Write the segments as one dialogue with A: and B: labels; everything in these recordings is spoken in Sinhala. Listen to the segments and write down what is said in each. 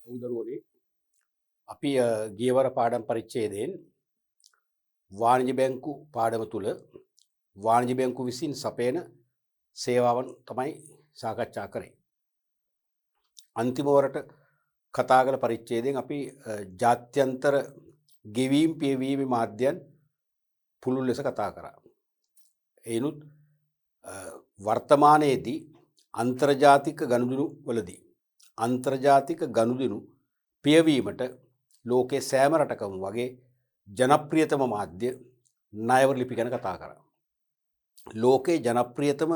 A: උදරුවනේ අපි ගියවර පාඩම් පරිච්ඡේදයෙන් වාණිජ බැංකු පාඩම තුල වාණිජ බැංකු විසින් සපයන සේවාවන් තමයි සාකච්ඡා කරේ. අන්තිම වරට කතා කළ පරිච්ඡේදයෙන් අපි ජාත්‍යන්තර ගෙවීම් පියවීම මාධ්‍යයන් පුළුල් ලෙස කතා කරා. එයිනුත් වර්තමානයේදී අන්තර්ජාතික ගනුදෙනු වලදී අන්තර්ජාතික ගනුදෙනු පියවීමට ලෝකයේ සෑම රටකම වගේ ජනප්‍රියතම මාධ්‍ය ණයවර ලිපි ගැන කතා කරා. ලෝකයේ ජනප්‍රියතම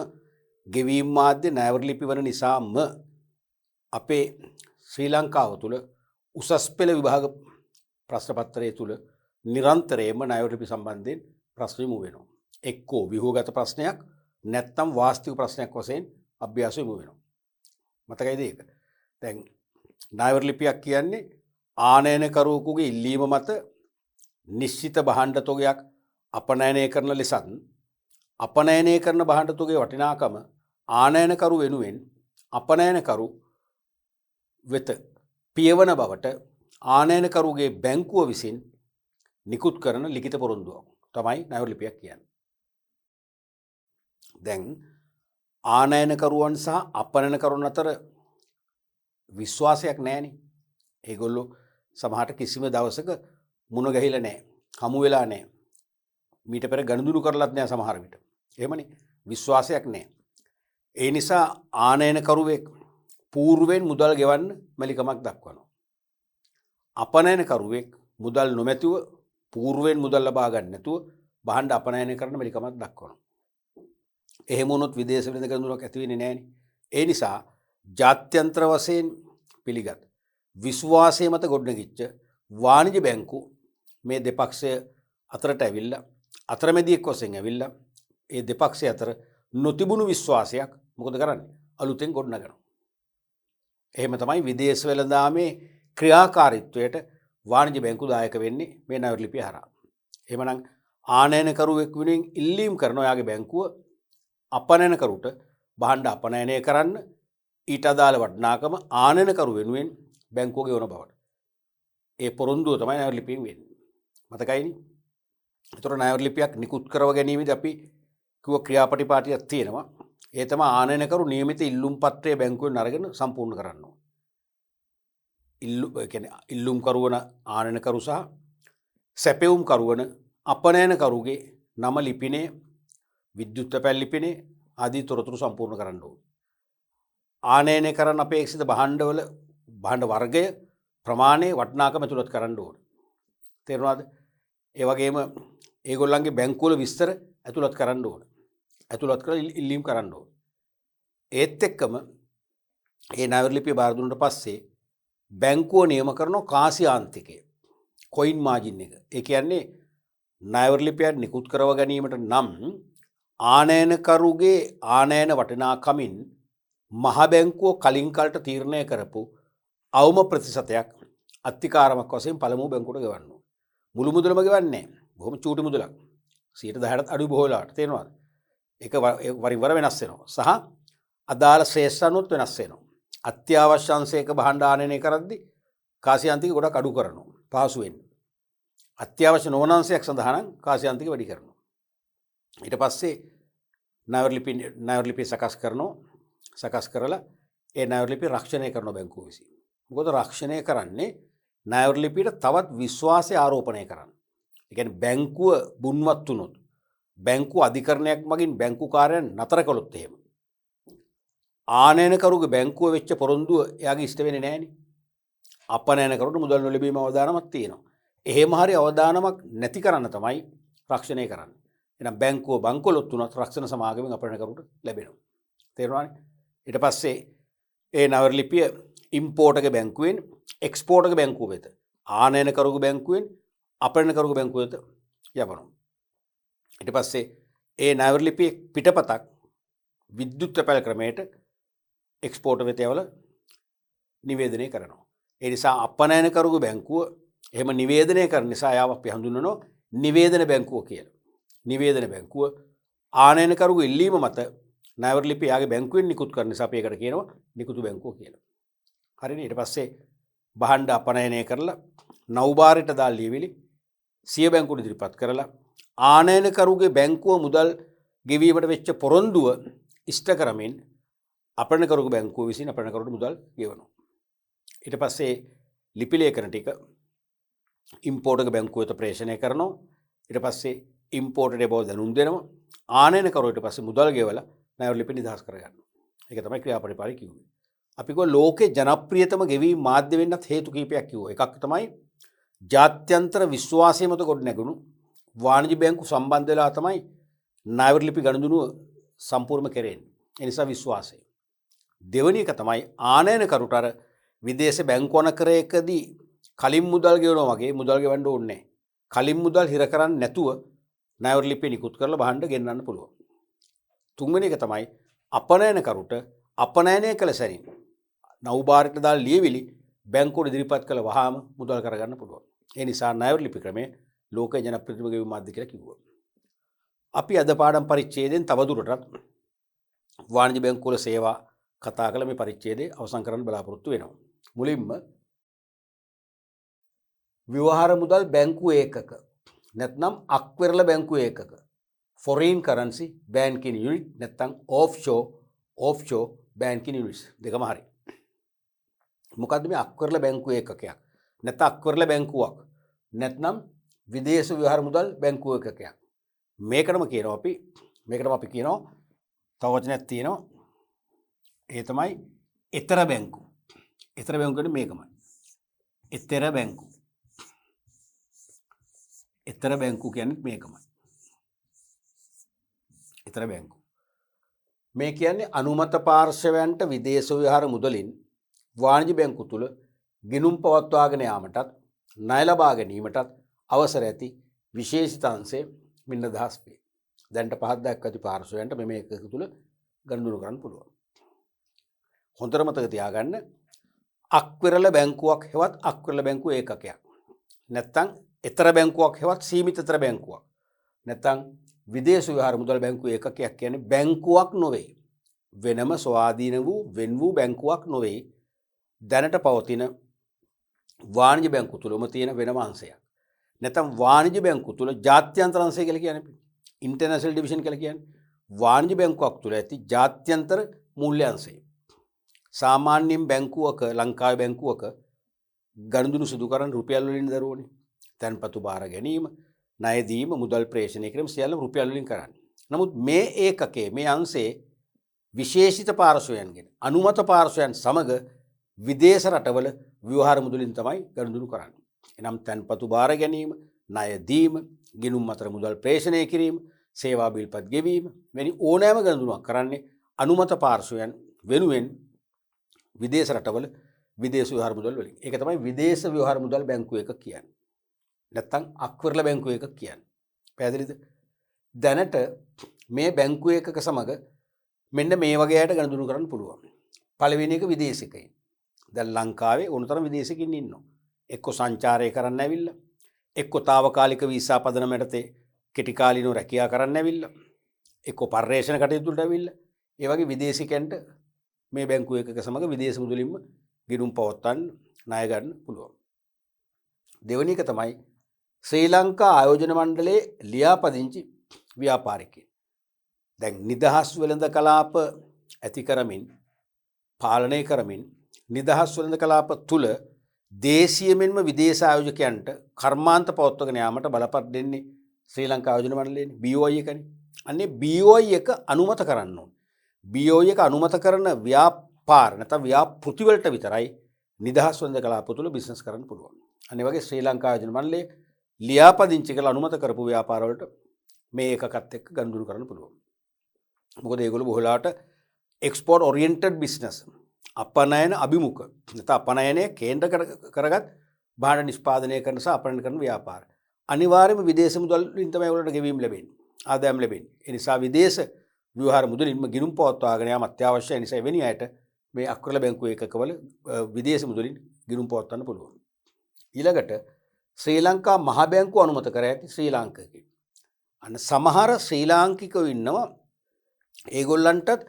A: ගෙවීම් මාධ්‍ය ණයවර ලිපි වන නිසාම අපේ ශ්‍රී ලංකාව තුළ උසස් පෙළ විභාග ප්‍රශ්න පත්‍රයේ තුළ නිරන්තරයෙන්ම ණයවර ලිපි සම්බන්ධයෙන් ප්‍රශ්න යොමු වෙනවා. එක්කෝ ව්‍යුහගත ප්‍රශ්නයක් නැත්නම් වාස්තවික ප්‍රශ්නයක් වශයෙන් අභ්‍යාස යොමු වෙනවා. මතකයිද ඒක? දැන් ණයවර ලිපියක් කියන්නේ ආනයනකරුවෙකුගේ ඉල්ලීම මත නිශ්චිත භාණ්ඩ තොගයක් අපනයනය කරන ලෙසත් අපනයනය කරන භාණ්ඩ තොගයේ වටිනාකම ආනයනකරු වෙනුවෙන් අපනයනකරු වෙත පියවන බවට ආනයනකරුගේ බැංකුව විසින් නිකුත් කරන ලිඛිත පොරොන්දුවක් තමයි ණයවර ලිපියක් කියන්නේ. දැන් ආනයනකරුවන් සහ අපනයනකරුවන් අතර විශ්වාසයක් නැහැනේ. ඒගොල්ලෝ සමහරට කිසිම දවසක මුණ ගැහිලා නැහැ. හමු වෙලා නැහැ. මීට පෙර ගනුදෙනු කරලත් නැහැ සමහර විට. එහෙමනේ. විශ්වාසයක් නැහැ. ඒ නිසා ආනයනකරුවෙක් పూర్වෙන් මුදල් ගෙවන්න මැලිකමක් දක්වනවා. අපනයනකරුවෙක් මුදල් නොමැතිව పూర్වෙන් මුදල් ලබා ගන්න නැතුව භාණ්ඩ අපනයනය කරන මැලිකමක් දක්වනවා. එහෙම වුණොත් විදේශ වෙළඳ ගනුදෙනුවක් ඇති වෙන්නේ නැහැනේ. ඒ නිසා ජාත්‍යන්තර වශයෙන් පිළිගත් විශ්වාසය මත ගොඩනැගිච්ච වාණිජ බැංකු මේ දෙපක්ෂය අතරට ඇවිල්ලා අතරමැදියෙක් වශයෙන් ඇවිල්ලා ඒ දෙපක්ෂය අතර නොතිබුණු විශ්වාසයක් මොකද කරන්නේ? අලුතෙන් ගොඩනගනවා. එහෙම තමයි විදේශ වෙළඳාමේ ක්‍රියාකාරීත්වයට වාණිජ බැංකු දායක වෙන්නේ මේ ණයවර ලිපිය හරහා. එහෙමනම් ආනයනකරුවෙක් වෙනුවෙන් ඉල්ලීම් කරන ඔයාගේ බැංකුව අපනයනකරුට භාණ්ඩ අපනයනය කරන්න ඊට අදාළ වටිනාකම ආනයනකරු වෙනුවෙන් බැංකුව ගෙවන බවට. ඒ පොරොන්දුව තමයි ණයවර ලිපියෙන් වෙන්නේ. මතකයිනේ? ඒතර ණයවර ලිපියක් නිකුත් කරව ගැනීමේදී අපි කිව්ව ක්‍රියාපටිපාටියක් තියෙනවා. ඒ තමයි ආනයනකරු නියමිත ඉල්ලුම් පත්‍රය බැංකුවෙන් අරගෙන සම්පූර්ණ කරන්න ඕන. ඉල්ලුම් කරවන ආනයනකරු සහ සැපෙවුම් කරවන අපනයනකරුගේ නම ලිපිනේ විද්‍යුත් පැල් ලිපිනේ ආදී තොරතුරු සම්පූර්ණ කරන්න ඕන. ආනයනය කරන්න අපේක්ෂිත භාණ්ඩ වර්ගය ප්‍රමාණය වටිනාකම ඇතුළත් කරන්න ඕන. තේරුණාද? ඒ වගේම ඒගොල්ලන්ගේ බැංකුවල විස්තර ඇතුළත් කරන්න ඕන. ඇතුළත් කරලා ඉල්ලීම් කරන්න ඕන. ඒත් එක්කම ඒ ණයවර ලිපිය බාර දුන්නාට පස්සේ බැංකුව නියම කරන කාසියාන්තිකය කොයින් මාජින් එක. ඒ කියන්නේ ණයවර ලිපියක් නිකුත් කරව ගැනීමට නම් ආනයනකරුගේ ආනයන වටිනාකමින් මහ බැංකුව කලින් කලට තීරණය කරපු අවම ප්‍රතිශතයක් අත්තිකාරමක් වශයෙන් පළමුව බැංකුවට ගෙවන්න ඕන. මුළු මුදලම ගෙවන්නේ නැහැ. බොහොම චූටි මුදලක්. 10%ට අඩු බොහෝ වෙලාවට තේරෙනවද? ඒක වරින් වර වෙනස් වෙනවා. සහ අදාළ ශ්‍රේෂ්ඨ අනුත් වෙනස් වෙනවා. අත්‍යවශ්‍ය අංශයක භාණ්ඩ ආනයනය කරද්දී කාසියාන්තික ගොඩක් අඩු කරනවා. පහසු වෙන්නේ. අත්‍යවශ්‍ය නොවන අංශයක් සඳහා නම් කාසියාන්තික වැඩි කරනවා. ඊට පස්සේ ණයවර ලිපිය සකස් කරලා ඒ ණයවර ලිපිය රක්ෂණය කරන බැංකුව විසින්. මොකද රක්ෂණය කරන්නේ ණයවර ලිපියට තවත් විශ්වාසය ආරෝපණය කරන්න. ඒ කියන්නේ බැංකුව බුන්වත් වුණොත් බැංකුව අධිකරණයක් මගින් බැංකු කාර්යයන් නතර කළොත් එහෙම ආනයනකරුගේ බැංකුව වෙච්ච පොරොන්දුව එයාගේ ඉෂ්ට වෙන්නේ නැහනේ. අපනයනකරුට මුදල් නොලැබීම අවදානමක් තියෙනවා. එහෙම හරි අවදානමක් නැති කරන්න තමයි රක්ෂණය කරන්නේ. එහෙනම් බැංකුව බංකොලොත් වුණත් රක්ෂණ සමාගමෙන් අපනයනකරුට ලැබෙනවා. තේරුණානේ? ඊට පස්සේ ඒ ණයවර ලිපිය ඉම්පෝර්ට්ගේ බැංකුවෙන් එක්ස්පෝර්ට්ගේ බැංකුව වෙත ආනයනකරුගේ බැංකුවෙන් අපනයනකරුගේ බැංකුව වෙත යවනවා. ඊට පස්සේ ඒ ණයවර ලිපියේ පිටපතක් විද්‍යුත් පැල් ක්‍රමයට එක්ස්පෝර්ට් වෙත යවලා නිවේදනය කරනවා. ඒ නිසා අපනයනකරුගේ බැංකුව එහෙම නිවේදනය කරන නිසා යාව අපි හඳුන්වනවා නිවේදන බැංකුව කියලා. නිවේදන බැංකුව ආනයනකරුගේ ඉල්ලීම මත ණයවර ලිපිය යාගේ බැංකුවෙන් නිකුත් කරන නිසා අපි ඒකට කියනවා නිකුතු බැංකුව කියලා. හරිනේ. ඊට පස්සේ භාණ්ඩ අපනයනය කරලා නෞභාරයට දාලා ලියවිලි සිය බැංකුවට ඉදිරිපත් කරලා ආනයනකරුගේ බැංකුව මුදල් ගෙවීමට වෙච්ච පොරොන්දුව ඉෂ්ට කරමින් අපනයනකරුගේ බැංකුව විසින් අපනයනකරුට මුදල් ගෙවනවා. ඊට පස්සේ ලිපි ලේඛන ටික ඉම්පෝර්ට් එක බැංකුව වෙත ප්‍රේෂණය කරනවා. ඊට පස්සේ ඉම්පෝර්ට් එක බව දැනුම් දෙනවා. ආනයනකරුවට පස්සේ මුදල් ගෙවලා ණය ලිපි නිදහස් කරගන්නවා. ඒක තමයි ක්‍රියාපටිපාටි කිව්වේ. අපි කිව්වා ලෝකේ ජනප්‍රියතම ගෙවීම් මාධ්‍ය වෙන්නත් හේතු කිහිපයක් කිව්වා. එකක් තමයි ජාත්‍යන්තර විශ්වාසය මත ගොඩ නැගුණු වාණිජ්‍ය බැංකු සම්බන්ධ වෙලා තමයි ණය ලිපි ගනුදෙනුව සම්පූර්ණ කෙරෙන්නේ. ඒ නිසා විශ්වාසය. දෙවෙනි එක තමයි ආනයනකරුට අර විදේශ බැංකු අනකරයකදී කලින් මුදල් ගෙවනවා වගේ මුදල් ගෙවන්න ඕනේ නැහැ. කලින් මුදල් හිර කරන්නේ නැතුව ණය ලිපි නිකුත් කරලා භාණ්ඩ ගෙන්නන්න පුළුවන්. තුන්වෙනි එක තමයි අපනයනකරුට අපනයනය කළ සැනින් නෞභාරයට දාලා ලියවිලි බැංකුවට ඉදිරිපත් කළ වහාම මුදල් කරගන්න පුළුවන්. ඒ නිසා ණය ලිපි ක්‍රමය ලෝකයේ ජනප්‍රියතම ගෙවීම් මාධ්‍ය කියලා කිව්වා. අපි අද පාඩම් පරිච්ඡේදයෙන් තවදුරටත් වාණිජ්‍ය බැංකු වල සේවා කතා කළ මේ පරිච්ඡේදය අවසන් කරන්න බලාපොරොත්තු වෙනවා. මුලින්ම ව්‍යවහාර මුදල් බැංකු ඒකක නැත්නම් අක්වෙරළ බැංකු ඒකක foreign currency banking unit නැත්නම් offshore banking units දෙකම හරි. මොකද්ද මේ අක්වෙරළ බැංකු ඒකකයක් නැත්නම් අක්වෙරළ බැංකුවක් නැත්නම් විදේශ ව්‍යවහාර මුදල් බැංකු ඒකකයක් මේකටම අපි කියනවා තව වචනයක් තියෙනවා ඒ තමයි ඊතර බැංකු. ඊතර බැංකු කියන්නේ මේකමයි. ඊතර බැංකු. ඊතර බැංකු කියන්නේ මේකමයි. ඊතර බැංකු. මේ කියන්නේ අනුමත පාර්ශවයන්ට විදේශ ව්‍යවහාර මුදලින් වාණිජ්‍ය බැංකු තුල ගිණුම් පවත්වාගෙන යාමටත් ණය ලබා ගැනීමටත් අවසර ඇති විශේෂිත අංශය මෙන්න දහස් වේ. දැන්ට පහක් දක්වා ඇති පාර්ශවයන්ට මේ එකක තුල ගනුදෙනු කරන්න පුළුවන්. හොඳට මතක තියාගන්න අක්වෙරළ බැංකුවක් හෙවත් අක්වෙරළ බැංකු ඒකකයක් නැත්නම් ඊතර බැංකුවක් හෙවත් සීමිත ඊතර බැංකුවක් නැත්නම් විදේශ ව්‍යවහාර මුදල් බැංකු ඒකකයක් කියන්නේ බැංකුවක් නොවේ. වෙනම ස්වාධීන වූ වෙන් වූ බැංකුවක් නොවේ. දැනට පවතින වාණිජ්‍ය බැංකු තුලම තියෙන වෙනම අංශයක්. නැත්නම් වාණිජ්‍ය බැංකු තුල ජාත්‍යන්තර අංශය කියලා කියන්නේ ඉන්ටර්නැෂනල් ඩිවිෂන් කියලා කියන්නේ වාණිජ්‍ය බැංකුවක් තුල ඇති ජාත්‍යන්තර මූල්‍ය අංශය. සාමාන්‍යයෙන් බැංකුවක ලංකාවේ බැංකුවක ගනුදෙනු සිදු කරන රුපියල් වලින් දරුවනේ. තැන්පතු බාර ගැනීම, ණය දීම, මුදල් ප්‍රේෂණය කිරීම සියල්ල රුපියල් වලින් කරන්නේ. නමුත් මේ ඒකකයේ මේ අංශයේ විශේෂිත පාර්ශවයන්ගෙන් අනුමත පාර්ශවයන් සමග විදේශ රටවල ව්‍යවහාර මුදලින් තමයි ගනුදෙනු කරන්නේ. එනම් තැන්පතු බාර ගැනීම, ණය දීම, ගිණුම් අතර මුදල් ප්‍රේෂණය කිරීම, සේවා බිල්පත් ගෙවීම වැනි ඕනෑම ගනුදෙනුවක් කරන්නේ අනුමත පාර්ශවයන් වෙනුවෙන් විදේශ රටවල විදේශ ව්‍යවහාර මුදල් වලින්. ඒක තමයි විදේශ ව්‍යවහාර මුදල් බැංකු එකක් කියන්නේ. නැත්නම් අක්වෙරළ බැංකු එකක් කියන්නේ. පැහැදිලිද? දැනට මේ බැංකු එකක සමග මෙන්න මේ වගේ අයට ගනුදෙනු කරන්න පුළුවන්. පළවෙනි එක විදේශිකයින්. දැන් ලංකාවේ ඕනතරම් විදේශිකින් ඉන්නවා. එක්ක සංචාරය කරන්න ඇවිල්ලා, එක්ක తాවකාලික වීසා පදනම යටතේ කෙටි කාලීනව රැකියාව කරන්න ඇවිල්ලා, එක්ක පර්යේෂණ කටයුතු වලට ඇවිල්ලා, ඒ වගේ විදේශිකයන්ට මේ බැංකු එකක සමග විදේශ මුදලින්ම ගිණුම් පවත්වන්න ණය ගන්න පුළුවන්. දෙවෙනි එක තමයි ශ්‍රී ලංකා ආයෝජන මණ්ඩලයේ ලියාපදිංචි ව්‍යාපාරිකයන්. දැන් නිදහස් වෙළඳ කලාප ඇති කරමින් පාලනය කරමින් නිදහස් වෙළඳ කලාප තුල දේශීය මෙන්ම විදේශ ආයෝජකයන්ට කර්මාන්ත පවත්වගෙන යාමට බලපත් දෙන්නේ ශ්‍රී ලංකා ආයෝජන මණ්ඩලයනේ BOI එකනේ. අන්නේ BOI එක අනුමත කරන්න ඕනේ. BOI එක අනුමත කරන ව්‍යාපාර නැත්නම් ව්‍යාපෘති වලට විතරයි නිදහස් වෙළඳ කලාප තුල බිස්නස් කරන්න පුළුවන්. අනිත් වගේ ශ්‍රී ලංකා ආයෝජන මණ්ඩලයේ ලියාපදිංචි කරලා අනුමත කරපු ව්‍යාපාර වලට මේ එකකත් එක්ක ගනුදෙනු කරන්න පුළුවන්. මොකද ඒගොල්ලෝ බොහෝලාට එක්ස්පෝර්ට් ඔරියන්ටඩ් බිස්නස් අපනයන අභිමුඛ නැත්නම් අපනයනය කේන්ද්‍ර කරගත් භාණ්ඩ නිෂ්පාදනය කරන සහ අපනයන කරන ව්‍යාපාර. අනිවාර්යයෙන්ම විදේශ මුදල් වලින් තමයි ඒගොල්ලන්ට ගෙවීම් ලැබෙන්නේ. ආදායම් ලැබෙන්නේ. ඒ නිසා විදේශ ව්‍යවහාර මුදලින්ම ගිණුම් පවත්වාගෙන යාම අත්‍යවශ්‍යයි. නිසා එවැනි අයට මේ අක්‍රල බැංකු ඒකකවල විදේශ මුදලින් ගිණුම් පවත්වන්න පුළුවන්. ඊළඟට ශ්‍රී ලංකා මහ බැංකුව අනුමත කර ඇති ශ්‍රී ලාංකිකයන්. අන්න සමහර ශ්‍රී ලාංකිකයෝ ඉන්නවා ඒගොල්ලන්ටත්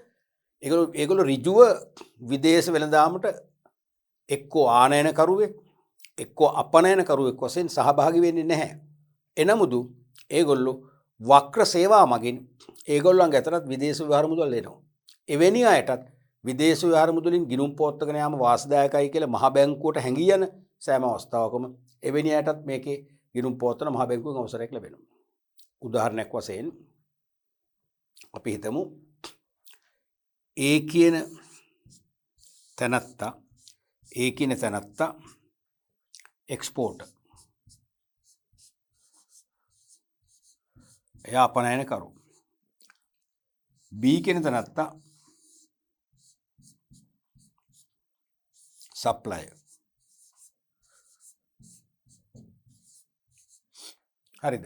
A: ඒගොල්ලෝ ඍජුව විදේශ වෙළඳාමට එක්කෝ ආනයනකරුවෙක් එක්කෝ අපනයනකරුවෙක් වශයෙන් සහභාගී වෙන්නේ නැහැ. එනමුදු ඒගොල්ලෝ වක්‍ර සේවා මගින් ඒගොල්ලන්ගේ අතරත් විදේශ විවහාර මුදල් එනවා. එවැනි අයටත් විදේශ විවහාර මුදලින් ගිණුම් පොවත්වගෙන යාම වාසිදායකයි කියලා මහ බැංකුවට හැඟී යන සෑම අවස්ථාවකම එවැනි අයටත් මේකේ ගිණුම් පොවත්වන මහ බැංකුවෙන් අවසරයක් ලැබෙනවා. උදාහරණයක් වශයෙන් අපි හිතමු ඒ කියන තැනත්තා එක්ස්පෝර්ටර්. එයා අපනයනකරු. B කියන තැනත්තා සප්ලයර්. හරිද?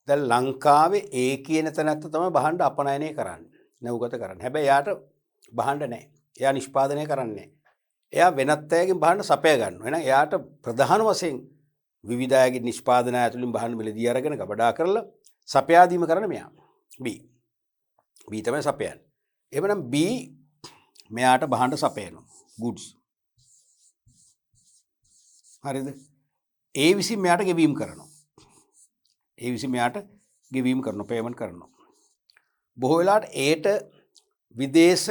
A: දැන් ලංකාවේ ඒ කියන තැනත්තා තමයි භාණ්ඩ අපනයනය කරන්නේ. නැවුගත කරන්නේ. හැබැයි එයාට භාණ්ඩ නැහැ. එයා නිෂ්පාදනය කරන්නේ නැහැ. එයා වෙනත් අයගෙන් භාණ්ඩ සපය ගන්නවා. එහෙනම් එයාට ප්‍රධාන වශයෙන් විවිධ අයගේ නිෂ්පාදන ඇතුළින් භාණ්ඩ මිලදී අරගෙන ගබඩා කරලා සපයා දීම කරන මෙයා. B තමයි සපයන්නේ. එහෙනම් B මෙයාට භාණ්ඩ සපයනවා. goods. හරිද? ඒ විසින් මෙයාට ගෙවීම් කරනවා. පේමන්ට් කරනවා. බොහෝ වෙලාවට ඒට විදේශ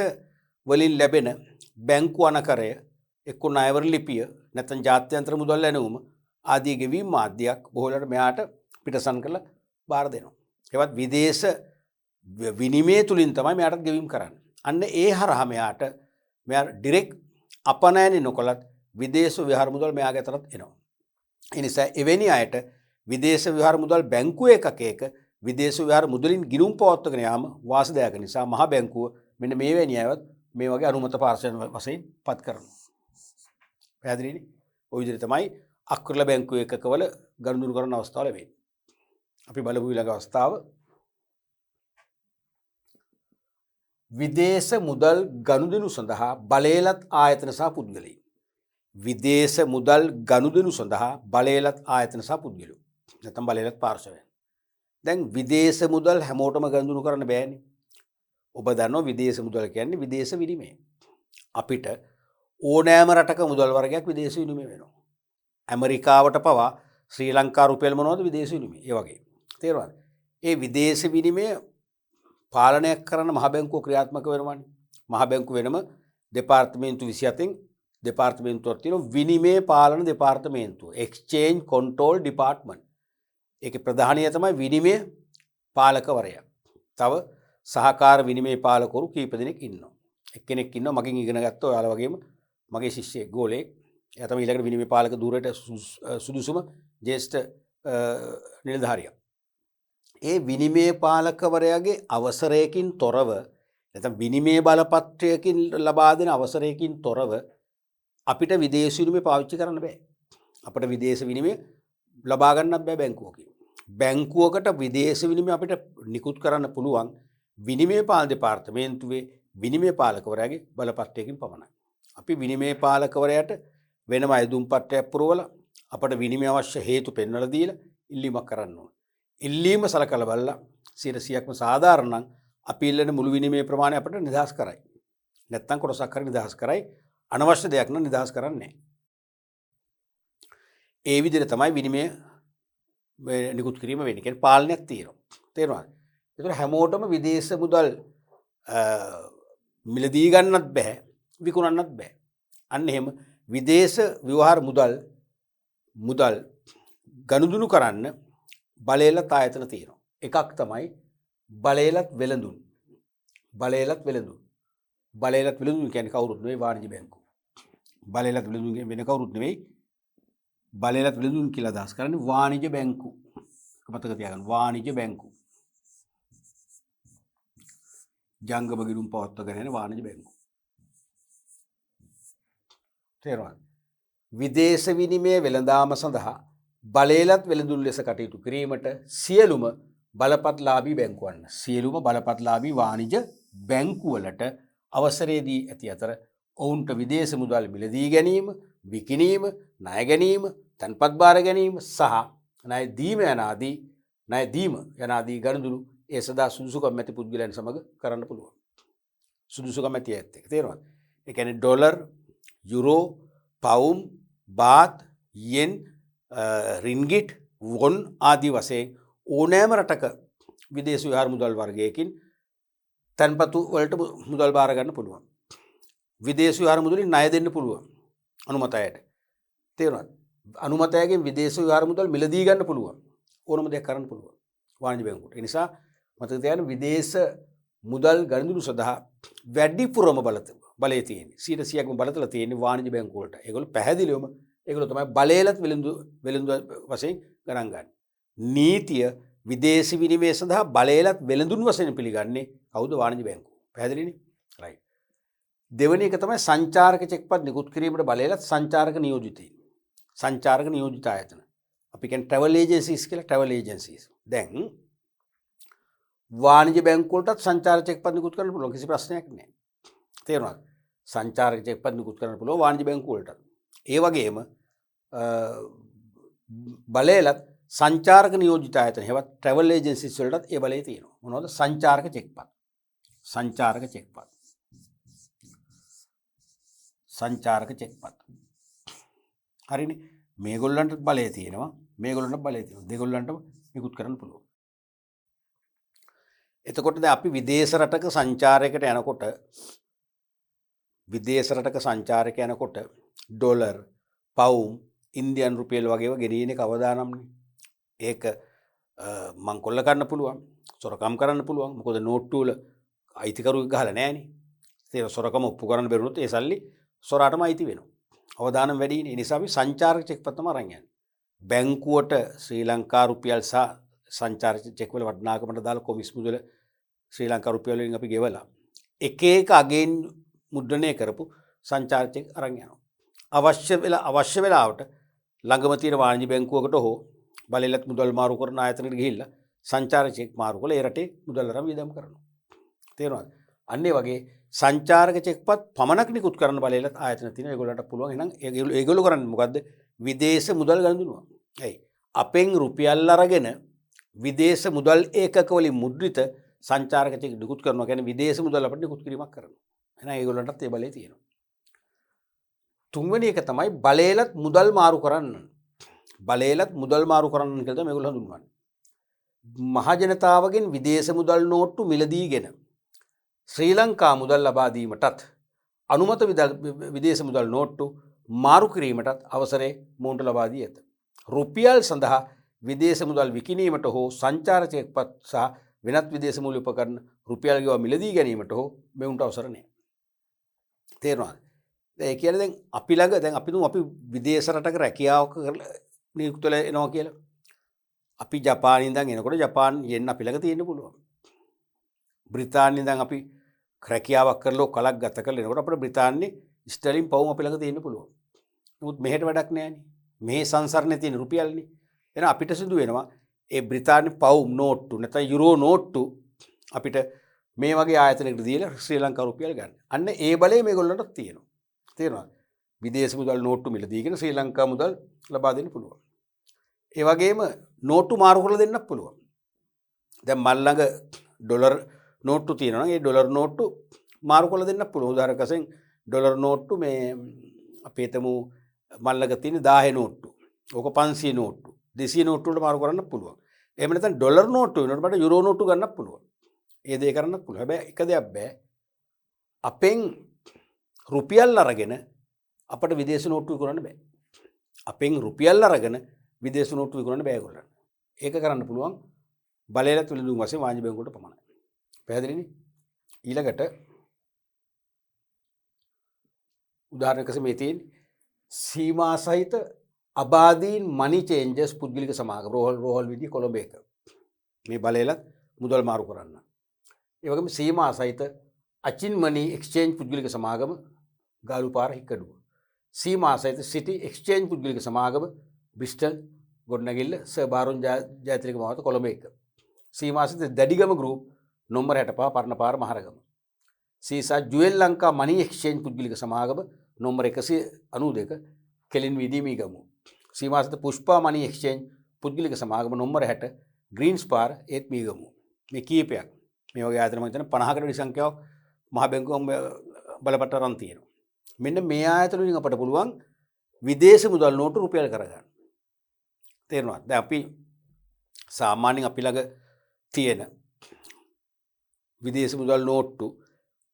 A: වලින් ලැබෙන බැංකු අනකරය එක්ක ණයවර ලිපිය නැත්නම් ජාත්‍යන්තර මුදල් ඇණවුම ආදී ගෙවීම් මාධ්‍යයක් බොහෝ වෙලාවට මෙයාට පිටසන් කරලා බාර දෙනවා. ඒවත් විදේශ විනිමය තුලින් තමයි මෙයාට ගෙවීම් කරන්නේ. අන්න ඒ හරහා මෙයා ඩිරෙක්ට් අපනයන නොකලත් විදේශ විවහාර මුදල් මෙයාගේ අතරත් එනවා. ඒ නිසා එවැනි අයට විදේශ විවහාර මුදල් බැංකුව එකක විදේශ විවහාර මුදලින් ගිණුම් පවත්වාගෙන යාම වාසිදායක නිසා මහ බැංකුව මෙන්න මේවැනි අයවත් මේ වගේ අනුමත පාර්ශ්වයන් වශයෙන් පත් කරනවා. පැහැදිලිනේ? ওই විදිහට තමයි අක්‍රල බැංකුව එකකවල ගනුදෙනු කරන අවස්ථාව ලැබෙන්නේ. අපි බලමු ඊළඟ අවස්ථාව. විදේශ මුදල් ගනුදෙනු සඳහා බලයලත් ආයතන සහ පුද්ගලයන්. විදේශ මුදල් ගනුදෙනු සඳහා බලයලත් ආයතන සහ පුද්ගලයන්. නැත්නම් බලයලත් පාර්ශවයන්. දැන් විදේශ මුදල් හැමෝටම ගනුදෙනු කරන්න බෑනේ. ඔබ දන්නවා විදේශ මුදල් කියන්නේ විදේශ විනිමය. අපිට ඕනෑම රටක මුදල් වර්ගයක් විදේශ විනිමය වෙනවා. ඇමරිකාවට පවා ශ්‍රී ලංකා රුපියල් මොනවද විදේශ විනිමය. ඒ වගේ. තේරුණාද? ඒ විදේශ විනිමය පාලනය කරන මහ බැංකුව ක්‍රියාත්මක වෙනවානේ. මහ බැංකුව වෙනම දෙපාර්තමේන්තු 27න් දෙපාර්තමේන්තුවක් තියෙනවා විනිමය පාලන දෙපාර්තමේන්තුව. Exchange control department. ඒකේ ප්‍රධානිය තමයි විනිමය පාලකවරයා. තව සහකාර විනිමය පාලකවරු කීප දෙනෙක් ඉන්නවා. එක්කෙනෙක් ඉන්නවා මගෙන් ඉගෙන ගත්ත ඔයාලා වගේම මගේ ශිෂ්‍යයෙක් ගෝලෙක්. එයා තමයි ඊළඟට විනිමය පාලක ධූරයට සුදුසුම ජ්‍යෙෂ්ඨ නිලධාරියා. ඒ විනිමය පාලකවරයාගේ අවසරයකින් තොරව නැත්නම් විනිමය බලපත්‍රයකින් ලබා දෙන අවසරයකින් තොරව අපිට විදේශ විනිමය පාවිච්චි කරන්න බෑ. අපිට විදේශ විනිමය ලබා ගන්නත් බෑ බැංකුවකින්. බැංකුවකට විදේශ විනිමය අපිට නිකුත් කරන්න පුළුවන් විනිමය පාලන දෙපාර්තමේන්තුවේ විනිමය පාලකවරයාගේ බලපත්‍රයකින් පමණයි. අපි විනිමය පාලකවරයාට වෙනම අයදුම් පත්‍රයක් පුරවලා අපට විනිමය අවශ්‍ය හේතු පෙන්වලා දීලා ඉල්ලීමක් කරන්න ඕන. ඉල්ලීම සලකලා බලලා 100%ක්ම සාධාරණ නම් අපි ඉල්ලන මුළු විනිමය ප්‍රමාණය අපට නිදහස් කරයි. නැත්නම් කොටසක් හරි නිදහස් කරයි. අනවශ්‍ය දෙයක් නම් නිදහස් කරන්නේ නැහැ. ඒ විදිහට තමයි විනිමය නිකුත් කිරීම වෙන්නේ. කියන්නේ පාලනයක් තියෙනවා. තේරුණාද? ඒතර හැමෝටම විදේශ මුදල් මිලදී ගන්නත් බෑ, විකුණන්නත් බෑ. අන්න එහෙම විදේශ විවහාර මුදල් ගනුදෙනු කරන්න බලයලත් ආයතන තියෙනවා. එකක් තමයි බලයලත් වෙළඳුන්. බලයලත් වෙළඳුන් කියන්නේ කවුරුත් නෙවෙයි වාණිජ බැංකුව. බලයලත් වෙළඳුන් වෙන කවුරුත් නෙවෙයි. බලයලත් වෙළඳුන් කියලා අදහස් කරන්නේ වාණිජ බැංකුව. මතක තියාගන්න වාණිජ බැංකුව. ජංගම ගිණුම් පවත්වාගෙන යන වාණිජ බැංකුව. තේරුණාද? විදේශ විනිමය වෙළඳාම සඳහා බලයලත් වෙළඳුන් ලෙස කටයුතු කිරීමට සියලුම බලපත්ලාභී වාණිජ බැංකුවලට අවසරය දී ඇති අතර ඔවුන්ට විදේශ මුදල් මිලදී ගැනීම, විකිණීම, ණය ගැනීම, තන්පත් බාර ගැනීම සහ ණය දීම යනාදී ගනුදෙනු ඒ සදා සුදුසුකම් ඇති පුද්ගලයන් සමග කරන්න පුළුවන්. සුදුසුකම් ඇති ඇත්ත එක. තේරුණාද? ඒ කියන්නේ ඩොලර්, යුරෝ, පවුම් බාත් යෙන් රින්ගිට් වොන් ආදී වශයෙන් ඕනෑම රටක විදේශ විහාර මුදල් වර්ගයකින් තැන්පතු වලට මුදල් බාර ගන්න පුළුවන්. විදේශ විහාර මුදලින් ණය දෙන්න පුළුවන් අනුමතයට. තේරුණාද? අනුමතයකින් විදේශ විහාර මුදල් මිලදී ගන්න පුළුවන්. ඕනම දෙයක් කරන්න පුළුවන් වාණිජ බැංකුවට. ඒ නිසා මතක තියාගන්න විදේශ මුදල් ගනුදෙනු සඳහා වැඩිපුරම බලය තියෙන්නේ 100%ක්ම බලතල තියෙන්නේ වාණිජ බැංකුව වලට. ඒගොල්ලෝ පැහැදිලිවම ඒගොල්ලෝ තමයි බලයලත් වෙළඳ වශයෙන් ගණන් ගන්න. නීතිය විදේශ විනිමය සඳහා බලයලත් වෙළඳුන් වශයෙන් පිළිගන්නේ කවුද? වාණිජ බැංකුව. පැහැදිලිනේ? රයිට්. දෙවෙනි එක තමයි සංචාරක චෙක්පත් නිකුත් කිරීමට බලයලත් සංචාරක නියෝජිතයින්. සංචාරක නියෝජිත ආයතන. අපි කියන්නේ ට්‍රැවල් ඒජන්සීස් කියලා. Travel agencies. දැන් වාණිජ බැංකුව වලටත් සංචාරක චෙක්පත් නිකුත් කරන්න පුළුවන්. කිසි ප්‍රශ්නයක් නැහැ. තේරුණාද? සංචාරක චෙක්පත් නිකුත් කරන්න පුළුවන් වාණිජ බැංකුව වලටත්. ඒ වගේම බලයලත් සංචාරක නියෝජිත ආයතන හෙවත් ට්‍රැවල් ඒජන්සිස් වලටත් ඒ බලය තියෙනවා. මොනවද? සංචාරක චෙක්පත්. සංචාරක චෙක්පත්. සංචාරක චෙක්පත්. හරිනේ. මේගොල්ලන්ට බලය තියෙනවා. මේගොල්ලන්ට බලය තියෙනවා. දෙගොල්ලන්ටම නිකුත් කරන්න පුළුවන්. එතකොට දැන් අපි විදේශ රටක සංචාරයකට යනකොට ඩොලර්, පවුම්, ඉන්දියන් රුපියල් වගේව ගෙනියන එක අවදානම්නේ. ඒක මංකොල්ල කරන්න පුළුවන්. සොරකම් කරන්න පුළුවන්. මොකද නෝට්ටු වල අයිතිකරුවෙක් ගහලා නැහනේ. ඒක සොරකම ඔප්පු කරන්න බැරුණොත් ඒ සල්ලි සොරාටම අයිති වෙනවා. අවදානම් වැඩිනේ. ඒ නිසා අපි සංචාරක චෙක්පත් තමයි අරන් යන්නේ. බැංකුවට ශ්‍රී ලංකා රුපියල් සහ සංචාරක චෙක් වල වටිනාකමට දාලා කොමිස් මුදල ශ්‍රී ලංකා රුපියල් වලින් අපි ගෙවලා එක එක අගෙන් මුද්‍රණය කරපු සංචාරක චෙක් අරන් යනවා. අවශ්‍ය වෙලාවට ළඟම තියෙන වාණිජ බැංකුවකට හෝ බලයලත් මුදල් මාරු කරන ආයතනයකට ගිහිල්ලා සංචාරක චෙක් මාරු කරලා ඒ රටේ මුදල් අරන් වියදම් කරනවා. තේරුණාද? අන්න ඒ වගේ සංචාරක චෙක්පත් පමණක් නිකුත් කරන්න බලයලත් ආයතන තියෙනවා. ඒගොල්ලන්ට පුළුවන්. එහෙනම් ඒගොල්ලෝ කරන්නේ මොකද්ද? විදේශ මුදල් ගනුදෙනුව. ඇයි? අපෙන් රුපියල් අරගෙන විදේශ මුදල් ඒකක වලින් මුද්‍රිත සංචාරක චෙක් නිකුත් කරනවා. කියන්නේ විදේශ මුදල් අපිට නිකුත් කිරීමක් කරනවා. එහෙනම් ඒගොල්ලන්ටත් ඒ බලය තියෙනවා. තුන්වෙනි එක තමයි බලයලත් මුදල් මාරු කරන්න. බලයලත් මුදල් මාරු කරන්න කියලා තමයි මේගොල්ලෝ හඳුන්වන්නේ. මහ ජනතාවගෙන් විදේශ මුදල් නෝට්ටු මිලදීගෙන ශ්‍රී ලංකා මුදල් ලබා දීමටත් අනුමත විදේශ මුදල් නෝට්ටු මාරු කිරීමටත් අවසරය මොවුන්ට ලබා දී ඇත. රුපියල් සඳහා විදේශ මුදල් විකිණීමට හෝ සංචාර චෙක්පත් සහ වෙනත් විදේශ මූල්‍ය උපකරණ රුපියල් ගෙවා මිලදී ගැනීමට හෝ මෙවුන්ට අවසර නැහැ. තේරුණාද? දැන් ඒ කියන්නේ දැන් අපි ළඟ දැන් අපි විදේශ රටක රැකියාවක නියුක්ත වෙලා එනවා කියලා. අපි ජපානයේ ඉඳන් එනකොට ජපාන් යෙන් අපි ළඟ තියෙන්න පුළුවන්. බ්‍රිතාන්‍යයේ ඉඳන් අපි රැකියාවක් කරලා කලක් ගත කරලා එනකොට අපිට බ්‍රිතාන්‍යයේ ස්ටර්ලින් පවුම් අපි ළඟ තියෙන්න පුළුවන්. නමුත් මෙහෙට වැඩක් නැහැනේ. මේ සංසරණේ තියෙන රුපියල්නේ. එහෙනම් අපිට සිදු වෙනවා ඒ බ්‍රිතාන්‍ය පවුම් නෝට්ටු නැත්නම් යුරෝ නෝට්ටු අපිට මේ වගේ ආයතනයකට දීලා ශ්‍රී ලංකා රුපියල් ගන්න. අන්න ඒ බලය මේගොල්ලන්ට තියෙනවා. තේරුණාද? විදේශ මුදල් නෝට්ටු මිලදීගෙන ශ්‍රී ලංකා මුදල් ලබා දෙන්න පුළුවන්. ඒ වගේම නෝට්ටු මාරු කරලා දෙන්නත් පුළුවන්. දැන් මල් ළඟ ඩොලර් නෝට්ටු තියෙනවා නම් ඒ ඩොලර් නෝට්ටු මාරු කරලා දෙන්නත් පුළුවන්. උදාහරණයක් වශයෙන් ඩොලර් නෝට්ටු මේ අපේ තමු මල් ළඟ තියෙන 1000 නෝට්ටු. ඕක 500 නෝට්ටු. 200 නෝට්ටු වලට මාරු කරන්න පුළුවන්. එහෙම නැත්නම් ඩොලර් නෝට්ටු වෙනකොට මට යුරෝ නෝට්ටු ගන්නත් පුළුවන්. ඒ දේ කරන්නත් පුළුවන්. හැබැයි එක දෙයක් බෑ. අපෙන් රුපියල් අරගෙන අපට විදේශ නෝට්ටු විකුණන්න බෑ. අපෙන් රුපියල් අරගෙන විදේශ නෝට්ටු විකුණන්න බෑ ඒගොල්ලන්ට. ඒක කරන්න පුළුවන් බලයලත් විලඳුම් වශයෙන් වාණිජ බැංකුවට පමණයි. පැහැදිලිනේ? ඊළඟට උදාහරණයක් වශයෙන් මේ තියෙන්නේ සීමා සහිත අබාදීන් මනි චේන්ජර්ස් පුද්ගලික සමාගම රෝහල් විදිය කොළඹ එක. මේ බලයලත් මුදල් මාරු කරන්න. ඒ වගේම සීමා සහිත අචින් මනි එක්ස්චේන්ජ් පුද්ගලික සමාගම ගාලුපාර හික්කඩුව. සීමා සහිත සිටි එක්ස්චේන්ජ් පුද්ගලික සමාගම බ්‍රිස්ටල් ගොඩනැගිල්ල සර් බාරුන් ජයතිලක මාවත කොළඹ එක. සීමා සහිත දැඩිගම ගෲප් නොම්බර 65 පරණපාර මහරගම. සීසා ජුවෙල් ලංකා මනි එක්ස්චේන්ජ් පුද්ගලික සමාගම නොම්බර 192 කෙලින් වීදී මීගමු. සීමා සහිත පුෂ්පා මනි එක්ස්චේන්ජ් පුද්ගලික සමාගම නොම්බර 60 ග්‍රීන්ස් පාර ඒත් මීගමු. මේ කීපයක් මේ වගේ ආයතන මම හිතන්නේ 50කට වැඩි සංඛ්‍යාවක් මහ බැංකුවම බලපත්‍ර අරන් තියෙනවා. මෙන්න මේ ආයතන වලින් අපට පුළුවන් විදේශ මුදල් නෝට්ටු රුපියල් කරගන්න. තේරුණාද? දැන් අපි සාමාන්‍යයෙන් අපි ළඟ තියෙන විදේශ මුදල් නෝට්ටු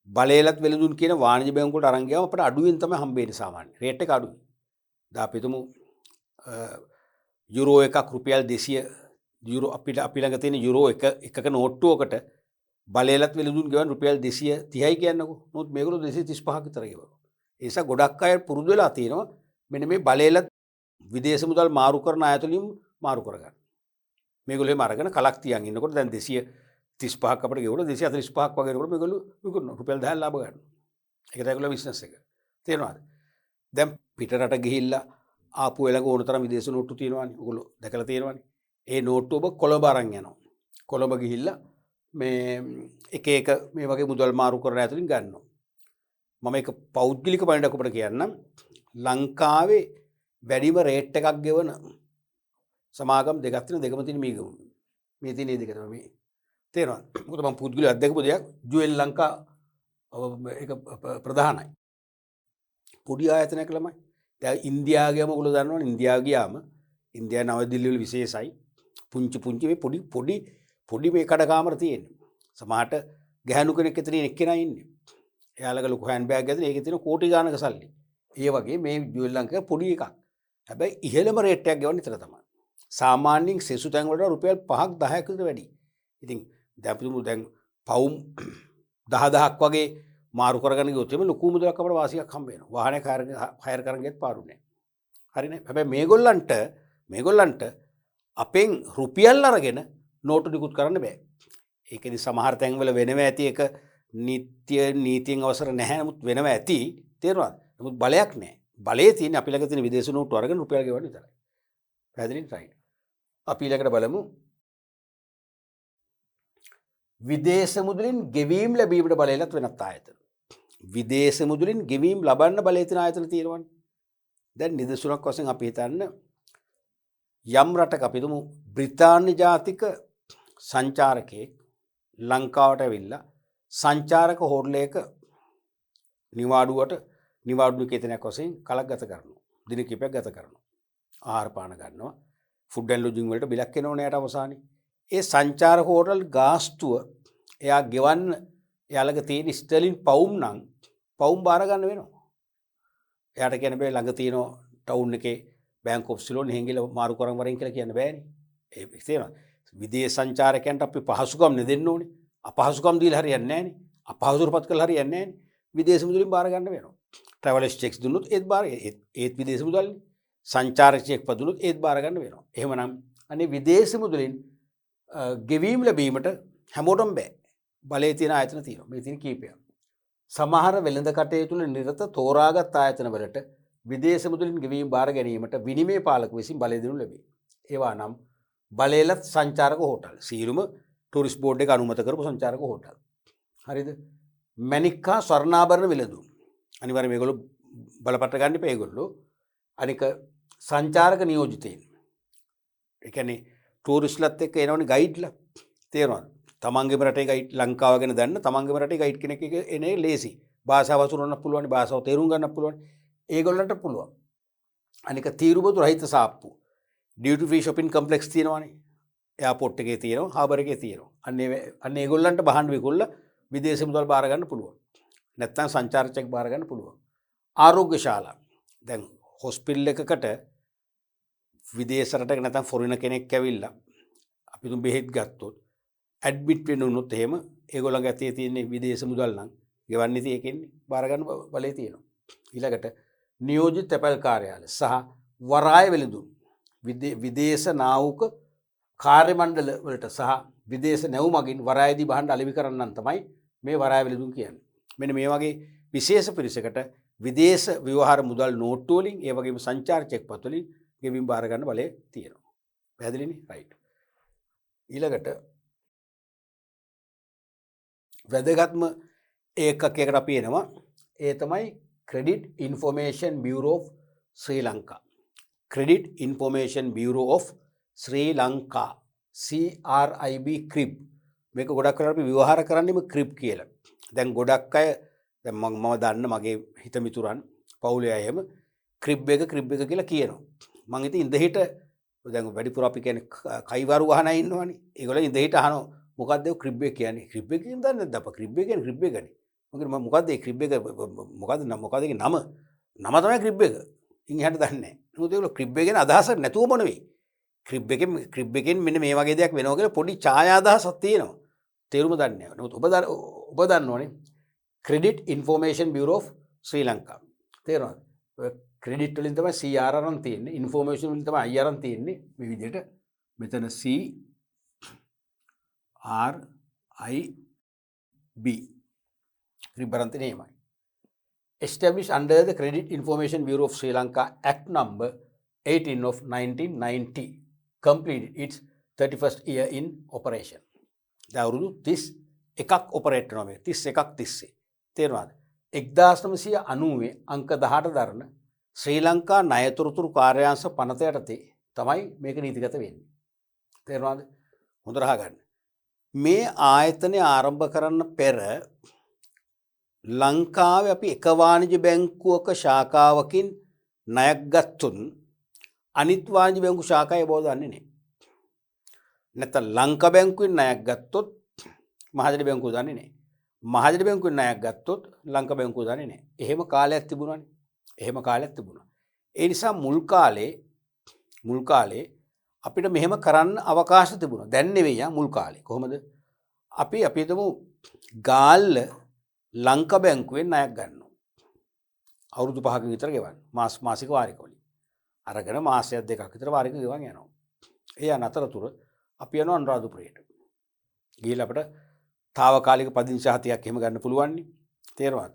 A: බලයලත් වෙළඳුන් කියන වාණිජ බැංකුවට අරන් ගියාම අපිට අඩුවෙන් තමයි හම්බෙන්නේ සාමාන්‍ය. රේට් එක අඩුයි. දැන් අපි හිතමු යුරෝ එකක් රුපියල් 200 යුරෝ අපි ළඟ තියෙන යුරෝ එකක නෝට්ටුවකට බලයලත් වෙළඳුන් ගෙවන රුපියල් 230යි කියන්නකෝ. නමුත් මේගොල්ලෝ 235ක් විතර ගෙවනවා. ඒ නිසා ගොඩක් අය පුරුදු වෙලා තියෙනවා මෙන්න මේ බලයලත් විදේශ මුදල් මාරු කරන අයතුලින් මාරු කරගන්න. මේගොල්ලෝ එහෙම අරගෙන කලක් තියන් ඉන්නකොට දැන් 235ක් අපිට ගෙවුණා 245ක් වගේ එනකොට මේගොල්ලෝ විකුණනවා රුපියල් 10ක් ලාභ ගන්නවා. ඒක තමයි ඒගොල්ලෝ බිස්නස් එක. තේරෙනවද? දැන් පිටරට ගිහිල්ලා ආපු වෙලක ඕන තරම් විදේශ නෝට්ටු තියෙනවානේ. ඔයගොල්ලෝ දැකලා තියෙනවානේ. ඒ නෝට්ටු ඔබ කොළඹ අරන් යනවා. කොළඹ ගිහිල්ලා මේ එක මේ වගේ මුදල් මාරු කරන ඇතුලින් ගන්නවා. මම ඒක පෞද්ගලික පණිඩක් ඔබට කියන්නම්. ලංකාවේ වැඩිම රේට් එකක් ගෙවන සමාගම් දෙකක් තියෙන දෙකම තියෙන මේ තියෙන දෙක තමයි මේ. තේරෙනවද? මොකද මම පුද්ගලිකව අත්දැකපු දෙයක් ජුවෙල් ලංකා ඒක ප්‍රධානයි. පොඩි ආයතනයක් ළමයි. දැන් ඉන්දියාව ගියාම ඔයගොල්ලෝ දන්නවනේ ඉන්දියාව ගියාම ඉන්දියාව නවදිල්ලි වල විශේෂයි. පුංචි මේ පොඩි මේ කඩකාමර තියෙන්නේ. සමහරට ගැහණු කෙනෙක් ඇතුලේ එක්කෙනා ඉන්නේ. එයාලගේ ලොකු හෑන්ඩ් බෑග් ඇතුලේ ඒකේ තියෙන කෝටි ගානක සල්ලි. ඒ වගේ මේ ජුවෙල් ලංකාවේ පොඩි එකක්. හැබැයි ඉහළම රේට් එකක් ගෙවන්නේ ඉතල තමයි. සාමාන්‍යයෙන් සෙසු තැන් වලට රුපියල් 5ක් 10ක් විතර වැඩි. ඉතින් දැන් පවුම් 10000ක් වගේ මාරු කරගන්න ගියොත් එimhe ලොකු මුදලක් අපට වාසියක් හම්බ වෙනවා. වාහනයක් හයර් කරන් ගියත් පාරු නෑ. හරිනේ. හැබැයි මේගොල්ලන්ට අපෙන් රුපියල් අරගෙන නෝටු නිකුත් කරන්න බෑ. ඒකෙදි සමහර තැන්වල වෙනව ඇති එක නීතියෙන් අවසර නැහැ. නමුත් වෙනව ඇති. තේරුණාද? නමුත් බලයක් නෑ. බලයේ තියෙන අපි ළඟ තියෙන විදේශ නෝට්ටු අරගෙන රුපියල් ගෙවන්න විතරයි. පැහැදිලිද? රයිට්. අපි ඊළඟට බලමු විදේශ මුදලින් ගෙවීම් ලැබීමට බලයලත් වෙනත් ආයතන. විදේශ මුදලින් ගෙවීම් ලබන්න බලය තියෙන ආයතන තියෙනවනේ. දැන් නිදසුනක් වශයෙන් අපි හිතන්න යම් රටක අපි දුමු බ්‍රිතාන්‍ය ජාතික සංචාරකයෙක් ලංකාවට ඇවිල්ලා සංචාරක හෝටලයක නිවාඩු නිකේතනයක් වශයෙන් කලක් ගත කරනවා. දින කිහිපයක් ගත කරනවා. ආහාර පාන ගන්නවා. ෆුඩ් ඇන්ඩ් ලොජින් වලට බිලක් එනවනේ යට අවසානයේ. ඒ සංචාරක හෝටල් ගාස්තුව එයා ගෙවන්න එයාලක තියෙන ස්ටර්ලින් පවුම් නම් පවුම් බාර ගන්න වෙනවා. එයාට කියන්න බෑ ළඟ තියෙන ටවුන් එකේ බැංක් ඔෆිස් වල නෙහෙන් ගිහලා මාරු කරන් වරින් කියලා කියන්න බෑනේ. ඒක තේරෙනවද? විදේශ සංචාරකයන්ට අපි පහසුකම් දෙන්න ඕනේ. අපහසුකම් දීලා හරියන්නේ නැහනේ. අපහසුරපත් කළා හරියන්නේ නැහනේ. විදේශ මුදලින් බාර ගන්න වෙනවා. ට්‍රැවලර්ස් චෙක්ස් දුන්නොත් ඒත් විදේශ මුදල්නේ. සංචාරක චෙක් පදුනොත් ඒත් බාර ගන්න වෙනවා. එහෙමනම් අනේ විදේශ මුදලින් ගෙවීම් ලැබීමට හැමෝටම බෑ. බලයේ තියෙන ආයතන තියෙනවා. මේ තියෙන කීපයක්. සමහර වෙළඳ කටයුතු වල නිරත තෝරාගත් ආයතන වලට විදේශ මුදලින් ගෙවීම් බාර ගැනීමට විනිමය පාලක විසින් බලය දෙනු ලැබේ. ඒවා නම් බලයලත් සංචාරක හෝටල්. සීලුම ටූරිස්ට් බෝඩ් එක අනුමත කරපු සංචාරක හෝටල්. හරිද? මැණික්කා ස්වර්ණාභරණ වෙළඳුන්. අනිවාර්යයෙන් මේගොල්ලෝ බලපත්‍ර ගන්න එපා ඒගොල්ලෝ. අනික සංචාරක නියෝජිතයින්. ඒ කියන්නේ ටූරිස්ට්ලත් එක්ක එනවනේ ගයිඩ්ලා. තේරෙනවද? තමන්ගේම රටේ ගයිඩ් ලංකාව ගැන දන්න තමන්ගේම රටේ ගයිඩ් කෙනෙක් එක එනේ ලේසි. භාෂාව වසුරන්න පුළුවන්, භාෂාව තේරුම් ගන්න පුළුවන්. ඒගොල්ලන්ට පුළුවන්. අනික තීරුබදු රහිත සාප්පු. ඩියුටි ෆ්‍රී shopping complex තියෙනවනේ. එයාපෝට් එකේ තියෙනවා, හාබර් එකේ තියෙනවා. අන්න ඒගොල්ලන්ට බහන්න විකුල්ල විදේශ මුදල් බාර ගන්න පුළුවන්. නැත්නම් සංචාර චෙක් බාර ගන්න පුළුවන්. ආරෝග්‍ය ශාලා. දැන් හොස්පිටල් එකකට විදේශ රටක නැත්නම් ෆොරින කෙනෙක් ඇවිල්ලා අපි තුන් බෙහෙත් ගත්තොත් ඇඩ්මිට් වෙන්න උනොත් එහෙම ඒගොල්ලන්ගේ අතේ තියෙන විදේශ මුදල් නම් ගෙවන්නේ ඉතින් ඒකෙන්නේ බාර ගන්න බලය තියෙනවා. ඊළඟට නියෝජිත තැපැල් කාර්යාලය සහ වරාය වෙළඳුන් විදේශ නාවුක කාර්ය මණ්ඩල වලට සහ විදේශ නැව් මගින් වරායදී භාණ්ඩ අලෙවි කරන්නන් තමයි මේ වරාය වෙළඳුන් කියන්නේ. මෙන්න මේ වගේ විශේෂ පිරිසකට විදේශ ව්‍යවහාර මුදල් නෝට්ටු වලින් ඒ වගේම සංචාර චෙක් පත් වලින් ගෙවීම් බාර ගන්න බලය තියෙනවා. පැහැදිලිනේ? රයිට්. ඊළඟට වැදගත්ම ඒකකයකට අපි එනවා. ඒ තමයි Credit Information Bureau of Sri Lanka. Credit Information Bureau of Sri Lanka. CRIB. මේක ගොඩක් කරලා අපි ව්‍යවහාර කරන්නේම ක්‍රිප් කියලා. දැන් ගොඩක් අය දැන් මම දන්න මගේ හිත මිතුරන් පවුලේ අය එහෙම ක්‍රිබ් එක කියලා කියනවා. මං ඉතින් ඉඳහිට දැන් වැඩිපුර අපි කියන්නේ කයිවරු අහන අය ඉන්නවනේ. ඒගොල්ලෝ ඉඳහිට අහනවා මොකක්ද ඒ ක්‍රිබ් එක කියන්නේ? ක්‍රිබ් එක කියන්නේ දන්නේ නැද්ද අප? ක්‍රිබ් එක කියන්නේ ක්‍රිබ් එකනේ. මම මොකද්ද ඒ ක්‍රිබ් එක මොකද්ද ඒකේ නම? නම තමයි ක්‍රිබ් එක. ඉන් එහාට දන්නේ නැහැ. මොකද ඒගොල්ලෝ ක්‍රිබ් එක ගැන අදහසක් නැතුවම නෙවෙයි. ක්‍රිබ් එකෙන් මෙන්න මේ වගේ දෙයක් වෙනවා කියලා පොඩි ඡායා අදහසක් තියෙනවා. තේරුම දන්නේ නැහැ. නමුත් ඔබ දන්නවනේ ක්‍රෙඩිට් ඉන්ෆෝමේෂන් බියුරෝ ඔෆ් ශ්‍රී ලංකා. තේරෙනවද? ඔය ක්‍රෙඩිට් වලින් තමයි CR අරන් තියෙන්නේ. ඉන්ෆෝමේෂන් වලින් තමයි IR අරන් තියෙන්නේ. මේ විදිහට මෙතන CRIB ක්‍රිබ් අරන් තියෙන්නේ එහෙමයි. Established under the Credit Information Bureau of Sri Lanka Act number 18 of 1990, completed its 31st year in operation. දවුරුදු 31ක් ඔපරේට් කරනවා මේ 31ක් තිස්සේ. තේරුණාද? 1990 අංක 18 දරන ශ්‍රී ලංකා ණයතොරතුරු කාර්යාංශ පනත යටතේ තමයි මේක නීතිගත වෙන්නේ. තේරුණාද? හොඳට අහගන්න. මේ ආයතනය ආරම්භ කරන්න පෙර ලංකාවේ අපි එක වාණිජ බැංකුවක ශාඛාවකින් ණයක් ගත්තොත් අනිත් වාණිජ බැංකු ශාඛාවේ බව දන්නේ නැහැ. නැත්නම් ලංකා බැංකුවෙන් ණයක් ගත්තොත් මහජන බැංකුව දන්නේ නැහැ. මහජන බැංකුවෙන් ණයක් ගත්තොත් ලංකා බැංකුව දන්නේ නැහැ. එහෙම කාලයක් තිබුණානේ. ඒ නිසා මුල් කාලේ අපිට මෙහෙම කරන්න අවකාශ තිබුණා. දැන් නෙවෙයි මුල් කාලේ. කොහොමද? අපි හිතමු ගාල්ල ලංකා බැංකුවෙන් ණයක් ගන්නවා. අවුරුදු 5ක විතර ගෙවන්න. මාසික වාරික වලින්. අරගෙන මාසයක් දෙකක් විතර වාරික ගෙවන් යනවා. ඒ අතරතුර අපි යනවා අනුරාධපුරයට. ගිහිල්ලා අපිට తాවකාලික පදිංචි හතියක් එහෙම ගන්න පුළුවන් නේ. තේරෙනවද?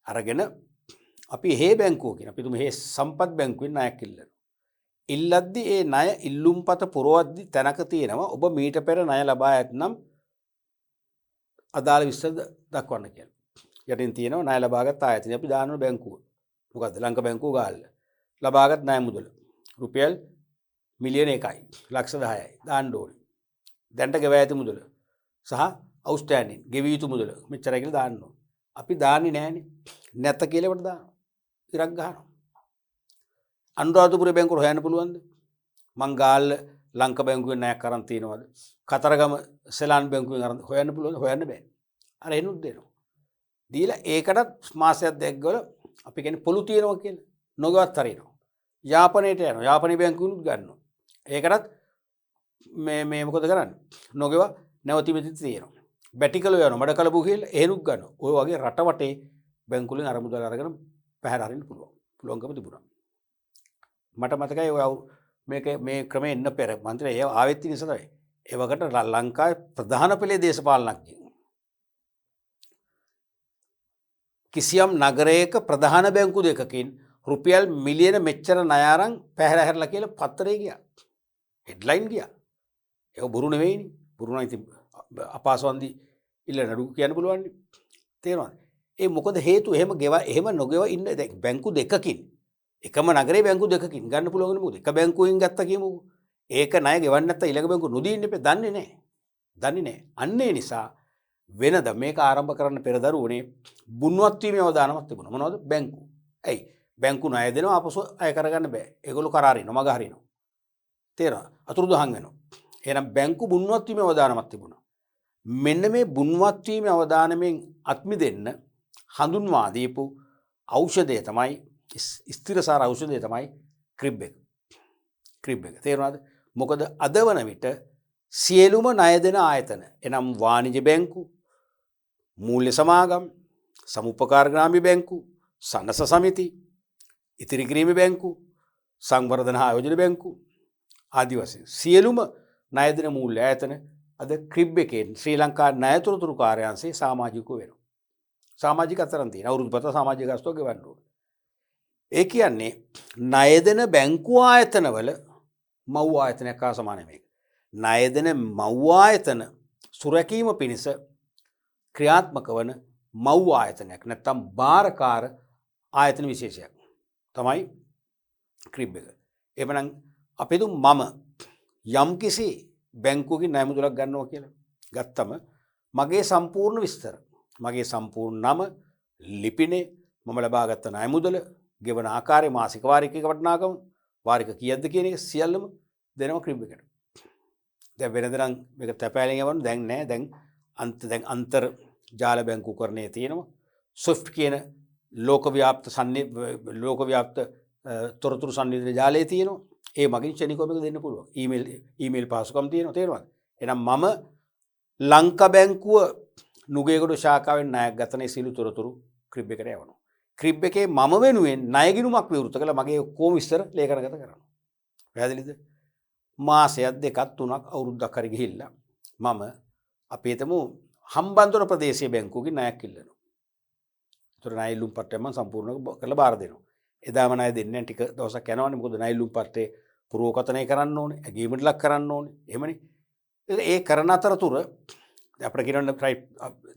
A: අරගෙන අපි හේ බැංකුවකින් අපි තුමු හේ සම්පත් බැංකුවෙන් ණයක් ඉල්ලනවා. ඉල්ලද්දි ඒ ණය ඉල්ලුම්පත පුරවද්දි තැනක තියෙනවා ඔබ මීට පෙර ණය ලබා ඇතනම් අදාළ විස්තර දක්වන්න කියලා. යටින් තියෙනවා ණය ලබාගත් ආයතනය අපි දානවා බැංකුව. මොකද්ද? ලංකා බැංකුව ගාල්ල. ලබාගත් ණය මුදල රුපියල් මිලියන 1යි. ලක්ෂ 10යි දාන්න ඕනේ. දැන්ට ගෙවා ඇති මුදල සහ අවුස්ටෑන්ඩින් ගෙවිය යුතු මුදල මෙච්චරයි කියලා දාන්න ඕනේ. අපි දාන්නේ නැහනේ. නැත කියලා වට දානවා. ඉරක් ගහනවා. අනුරාධපුර බැංකුවට හොයන්න පුළුවන්ද? මං ගාල්ල ලංකා බැංකුවෙන් ණයක් අරන් තියනවද? කතරගම සෙලාන් බැංකුවෙන් අරන් හොයන්න පුළුවන්ද? හොයන්න බෑ. අර එනුත් දෙනවා. දීලා ඒකටත් මාසයක් දෙකක් ගවල අපි කියන්නේ පොලු තියනවා කියලා. නොගවත් හරිනවා. යාපනයට යනවා. යාපනයේ බැංකුවනුත් ගන්නවා. ඒකටත් මේ මොකද කරන්නේ? නොගෙව නැවතිමිති තියෙනවා. බැටිකලෝ යනවා. මඩකලපු කියලා එහෙනුත් ගන්නවා. ඔය වගේ රට වටේ බැංකු වලින් අර මුදල් අරගෙන පැහැර අරින්න පුළුවන්කම තිබුණා. මට මතකයි ඔය මේ ක්‍රමේ එන්න පෙර මන්ත්‍රී ඒ ආවෙත් නිසා තමයි. ඒ වකට ලංකාවේ ප්‍රධාන පෙළේ දේශපාලනඥයෙක් කිසියම් නගරයක ප්‍රධාන බැංකු දෙකකින් රුපියල් මිලියන මෙච්චර ණය අරන් පැහැර හැරලා කියලා පත්තරේ ගියා. හෙඩ්ලයින් ගියා. ඒක බොරු නෙවෙයිනේ. බොරු නම් ඉතින් අපාසවන්දි ඉල්ල නඩු කියන්න පුළුවන් නේ. තේරෙනවද? ඒ මොකද හේතුව එහෙම නොගෙව ඉන්න බැංකු දෙකකින් එකම නගරේ බැංකු දෙකකින් ගන්න පුළුවන් මොකද? එක බැංකුවෙන් ගත්තා කියමුකෝ. ඒක ණය ගෙවන්න නැත්නම් ඊළඟ බැංකුව නොදී ඉන්න එපා. දන්නේ නැහැ. අන්න ඒ නිසා වෙනද මේක ආරම්භ කරන්න පෙරදරුවනේ බුන්වත් වීමේ අවදානමක් තිබුණා. මොනවද? බැංකු. ඇයි? බැංකු ණය දෙනවා ආපසු අය කරගන්න බෑ. ඒගොල්ලෝ කරාරිනවා, මග හරිනවා. තේරෙනවද? අතුරුදහන් වෙනවා. එහෙනම් බැංකු බුන්වත් වීමේ අවදානමක් තිබුණා. මෙන්න මේ බුන්වත් වීමේ අවදානමෙන් අත්මිදෙන්න හඳුන්වා දීපු ඖෂධය තමයි ස්ථිරසාර ඖෂධය තමයි ක්‍රිබ් එක. තේරුණාද? මොකද අද වන විට සියලුම ණය දෙන ආයතන එනම් වාණිජ බැංකු, මූල්‍ය සමාගම්, සමුපකාර ග්‍රාමීය බැංකු, සනස සමිති, ඉතිරි කිරීම බැංකු, සංවර්ධන ආයෝජන බැංකු ආදී වශයෙන් සියලුම ණය දෙන මූල්‍ය ආයතන අද ක්‍රිබ් එකෙන් ශ්‍රී ලංකා ණයතොරතුරු කාර්යාංශයේ සමාජිකව වෙනවා. සමාජික අතරන් තියෙන අවුරුදු පත සමාජික ගස්තෝ ගෙවන්න ඕනේ. ඒ කියන්නේ ණය දෙන බැංකු ආයතනවල මව් ආයතනයක් හා සමාන මේක. ණය දෙන මව් ආයතන සුරැකීම පිණිස ක්‍රියාත්මක වන මව් ආයතනයක් නැත්නම් බාරකාර ආයතන විශේෂයක් තමයි ක්‍රිබ් එක. එhmenan අපි මම යම්කිසි බැංකුවකින් ණය මුදලක් ගන්නවා කියලා ගත්තම මගේ සම්පූර්ණ විස්තර, මගේ සම්පූර්ණ නම, ලිපිනේ, මම ලබාගත් ණය මුදල, ගෙවන ආකාරය මාසික වාරිකයක වටිනාකම වාරික කීයක්ද කියන එක සියල්ලම දෙනවා ක්‍රිබ් එකට. දැන් වෙනද නම් මේක තැපෑලෙන් යවන්න දැන් නෑ. දැන් අන්තර් ජාල බැංකුකරණයේ තියෙනවා. ස්විෆ්ට් කියන ලෝකව්‍යාප්ත තොරතුරු සංනිවේදන ජාලය තියෙනවා. ඒ මගින් ක්ෂණිකව මේක දෙන්න පුළුවන්. ඊමේල් පාසුකම් තියෙනවා. තේරුණාද? එහෙනම් මම ලංකා බැංකුව නුගේගොඩ ශාඛාවෙන් ණයක් ගතනේ සිළු තොරතුරු ක්‍රිබ් එකට යවනවා. ක්‍රිබ් එකේ මම වෙනුවෙන් ණය ගිණුමක් විවෘත කළා මගේ ඔක්කොම විස්තර ලේඛනගත කරනවා. පැහැදිලිද? මාසයක් දෙකක් තුනක් අවුරුද්දක් හරි ගිහිල්ලා මම අපි හිතමු හම්බන්තොට ප්‍රදේශීය බැංකුවකින් ණයක් ඉල්ලනවා. ඒතර ණය ඉල්ලුම් පත්‍රය මම සම්පූර්ණ කරලා බාර දෙනවා. එදාම ණය දෙන්නේ ටික දවසක් යනවනේ. මොකද ණය ඉල්ලුම් පත්‍රේ පුරෝකතනය කරන්න ඕනේ, ඇගීමට ලක් කරන්න ඕනේ. එහෙමනේ. ඒ කරන අතරතුර අපිට කියනවා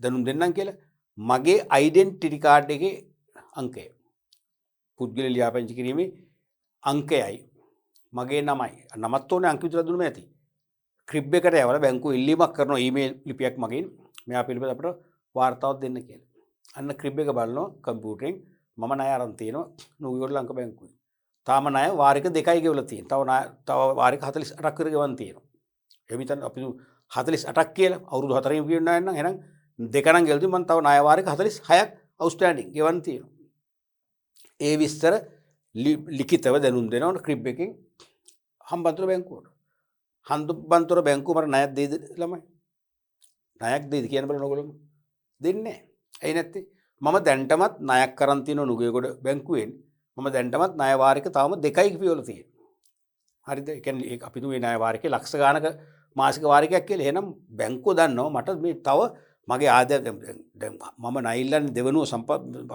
A: දැනුම් දෙන්නම් කියලා මගේ ඩෙන්ටිටි කාඩ් එකේ අංකය පුද්ගල ලියාපදිංචි කිරීමේ අංකයයි මගේ නමයි නමත් ඕනේ අංක විතර දුන්නම ඇති ක්‍රිබ් එකට යවලා බැංකුව ඉල්ලීමක් කරනවා ඊමේල් ලිපියක් මගින් මෙයා පිළිබඳව අපිට වාර්තාවක් දෙන්න කියලා. අන්න ක්‍රිබ් එක බලනවා කම්පියුටරෙන් මම ණය අරන් තියෙනවා නුගේගොඩ ලංකා බැංකුවේ. තාම ණය වාරික 2යි ගෙවලා තියෙනවා. තව වාරික 48ක් විතර ගෙවන්න තියෙනවා. එවිතන් අපි 48ක් කියලා අවුරුදු 4කින් කියනවා නම් එහෙනම් දෙක නම් ගෙවලා තියෙනවා. මම තව ණය වාරික 46ක් අවුට්ස්ටෑන්ඩින් ගෙවන්න තියෙනවා. ඒ විස්තර ලිඛිතව දැනුම් දෙනවා ක්‍රිබ් එකෙන් හම්බන්තොට බැංකුවට. හම්බන්තොට බැංකුව මට ණයක් දෙයිද ළමයි? ණයක් දෙයිද කියන බලන්න ඕගොල්ලෝ දෙන්නේ නැහැ. ඇයි නැත්තේ? මම දැන්ටමත් ණයක් කරන් තියෙන නුගේගොඩ බැංකුවෙන් මම දැන්ටමත් ණය වාරික තාම 2යි පියවල තියෙනවා. හරිද? ඒ කියන්නේ අපි දුවේ ණය වාරිකේ ලක්ෂ ගානක මාසික වාරිකයක් කියලා. එහෙනම් බැංකුව දන්නවා මට මේ තව මගේ ආදාය දැන් මම ණය ඉල්ලන්නේ දෙවනුව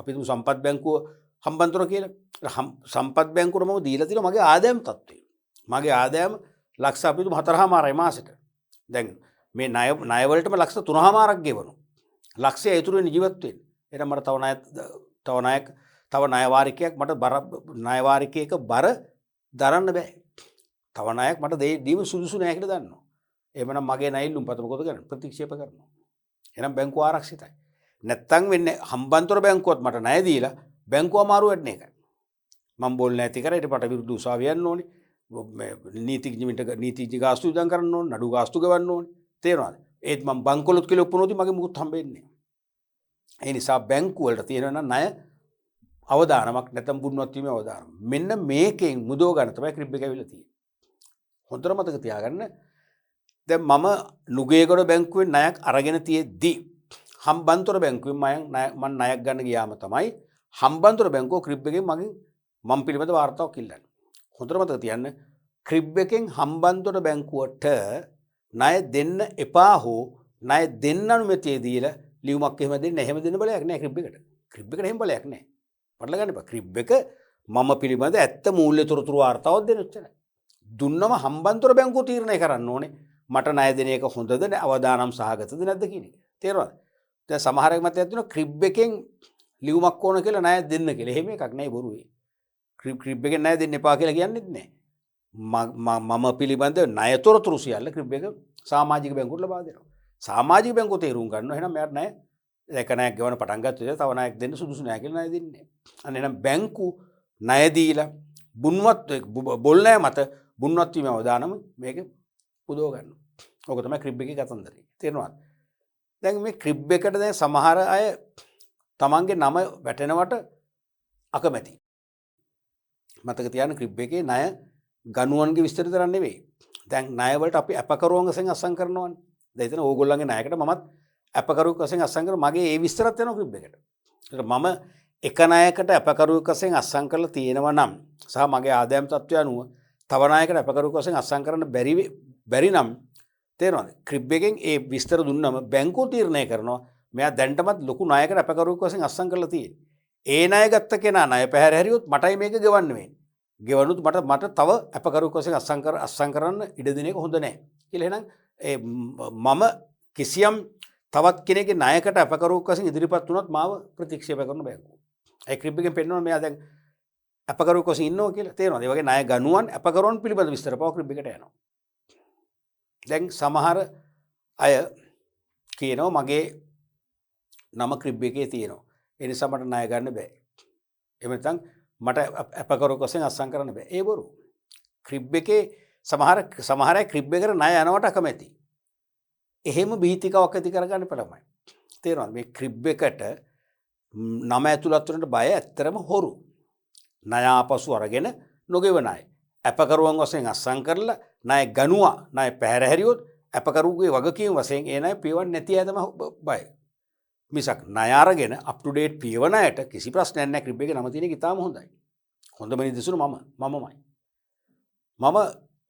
A: අපි දුව සම්පත් බැංකුව හම්බන්තොට කියලා. සම්පත් බැංකුවට මම දීලා තියෙනවා මගේ ආදායම් තත්ත්වය. මගේ ආදායම ලක්ෂ අපි දුව 4.5 මාසෙට. දැන් මේ ණය වලටම ලක්ෂ 3.5ක් ගෙවනවා. ලක්ෂය ඉතුරු වෙන ජීවත් වෙන්න. එහෙනම් මට තව ණය වාරිකයක් මට ණය වාරිකයක බර දරන්න බෑ. තව ණයක් මට දීම සුදුසු නෑ කියලා දන්නවා. එහෙමනම් මගේ ණය ඉල්ලුම් පත මොකද කරන්නේ? ප්‍රතික්ෂේප කරනවා. එහෙනම් බැංකුව ආරක්ෂිතයි. නැත්තම් වෙන්නේ හම්බන්තොට බැංකුවත් මට ණය දීලා බැංකුව අමාරු වෙන්න එකයි. මම බෝල් නැති කරා ඊට පට විරුද්ධ උසාවිය යන්න ඕනේ. නීතිඥ ගාස්තු වියදම් කරන්න ඕනේ. නඩු ගාස්තු ගෙවන්න ඕනේ. තේරෙනවද? ඒත් මම බංකොලොත් කියලා ඔප්පුනොත් මගේ මුකුත් හම්බෙන්නේ නැහැ. ඒ නිසා බැංකුව වලට තියෙනවා ණය අවදානමක් නැත්නම් බුණුවත් වීමේ අවදානම. මෙන්න මේකෙන් මුදව ගන්න තමයි ක්‍රිබ් එක ඇවිල්ලා තියෙන්නේ. හොඳට මතක තියාගන්න. දැන් මම නුගේගොඩ බැංකුවෙන් ණයක් අරගෙන තියෙද්දි හම්බන්තොට බැංකුවෙන් මම ණයක් ගන්න ගියාම තමයි හම්බන්තොට බැංකුව ක්‍රිබ් එකෙන් මම පිළිබඳ වාර්තාවක් ඉල්ලන්නේ. හොඳට මතක තියන්න ක්‍රිබ් එකෙන් හම්බන්තොට බැංකුවට ණය දෙන්න එපා හෝ ණය දෙන්න අනුමැතිය දීලා ලියුමක් එහෙම දෙන්න එහෙම දෙන්න බලයක් නැහැ ක්‍රිබ් එකට. ක්‍රිබ් එකට එහෙම බලයක් නැහැ. පටල ගන්න එපා. ක්‍රිබ් එක මම පිළිබඳ ඇත්ත මූල්‍ය තොරතුරු වාර්තාවක් දෙන්න ඔච්චරයි. දුන්නම හම්බන්තොට බැංකුව තීරණය කරන්න ඕනේ මට ණය දෙන එක හොඳද අවදානම් සහගතද නැද්ද කියන එක. තේරුණාද? දැන් සමහරෙක් මතයක් තියෙනවා ක්‍රිබ් එකෙන් ලියුමක් ඕන කියලා ණය දෙන්න කියලා. එහෙම එකක් නැහැ බොරුවේ. ක්‍රිබ් එකෙන් ණය දෙන්න එපා කියලා කියන්නේත් නැහැ. මම පිළිබඳ ණය තොරතුරු සියල්ල ක්‍රිබ් එක සමාජික බැංකුවට ලබා දෙනවා. සමාජික බැංකුව තේරුම් ගන්නවා. එහෙනම් මෙයාට ණය එක ණයක් ගෙවන පටන් ගත්තොත් තව ණයක් දෙන්න සුදුසු නැහැ කියලා ණය දෙන්නේ නැහැ. අන්න එහෙනම් බැංකු ණය දීලා බුණුවත් බොල් නැහැ මත බුණුවත් වීම අවදානම මේක පුදව ගන්නවා. ඕක තමයි ක්‍රිබ් එකේ කතන්දරය. තේරෙනවද? දැන් මේ ක්‍රිබ් එකට දැන් සමහර අය තමන්ගේ නම වැටෙනවට අකමැති. මතක තියාගන්න ක්‍රිබ් එකේ ණය ගණුවන්ගේ විස්තර තරම් නෙවෙයි. දැන් ණය වලට අපි අපකරුවන් වශයෙන් අස්සම් කරනවානේ. දැන් එතන ඕගොල්ලන්ගේ ණයකට මමත් අපකරුවෙක් වශයෙන් අස්සම් කරලා මගේ ඒ විස්තරත් යනවා ක්‍රිබ් එකට. ඒකට මම එක ණයකට අපකරුවෙක් වශයෙන් අස්සම් කරලා තියෙනවා නම් සහ මගේ ආදායම් තත්ත්වය අනුව තව ණයකට අපකරුවෙක් වශයෙන් අස්සම් කරන්න බැරි නම් තේරෙනවද? ක්‍රිබ් එකෙන් ඒ විස්තර දුන්නම බැංකුව තීරණය කරනවා මෙයා දැන්ටමත් ලොකු ණයකට අපකරුවෙක් වශයෙන් අස්සම් කරලා තියෙන්නේ. ඒ ණය ගත්ත කෙනා ණය පැහැර හැරියොත් මටයි මේක ගෙවන්න වෙන්නේ. ගෙවනුත් මට තව අපකරුවෙක් වශයෙන් අස්සම් කරන්න ඉඩ දෙන එක හොඳ නැහැ කියලා. එහෙනම් මම කිසියම් තවත් කෙනෙක්ගේ ණයකට අපකරුවෙක් වශයෙන් ඉදිරිපත් වුණොත් මාව ප්‍රතික්ෂේප කරන බැංකුව. ඒ ක්‍රිබ් එකෙන් පෙන්නනවා මෙයා දැන් අපකරුවෙක් වශයෙන් ඉන්නවා කියලා. තේරෙනවද? ඒ වගේ ණය ගනුවන් අපකරුවන් පිළිබඳ විස්තර පාව ක්‍රිබ් එකට යනවා. දැන් සමහර අය කියනවා මගේ නම ක්‍රිබ් එකේ තියෙනවා. ඒ නිසා මට ණය ගන්න බෑ. එහෙම නැත්නම් මට අපකරුවෙක් වශයෙන් අත්සන් කරන්න බෑ. ඒ බොරු. ක්‍රිබ් එකේ සමහර අය ක්‍රිබ් එකට ණය යනවට අකමැති. එහෙම බීතිකාවක් ඇති කරගන්න පළමයි. තේරෙනවද? මේ ක්‍රිබ් එකට නම ඇතුළත් වෙනට බය ඇත්තරම හොරු. ණය ආපසු අරගෙන නොගෙවන අය. අපකරුවන් වශයෙන් අත්සන් කරලා ණය ගනුවා ණය පැහැර හැරියොත් අපකරුගේ වගකීම් වශයෙන් ඒ ණය පියවන්නේ නැති අය තමයි බය. මිසක් ණය අරගෙන අප් ටු ඩේට් පියවන අයට කිසි ප්‍රශ්නයක් නැහැ. ක්‍රිබ් එකේ නම තියෙන එක ඉතාම හොඳයි. හොඳම නිදසුන මමමයි. මම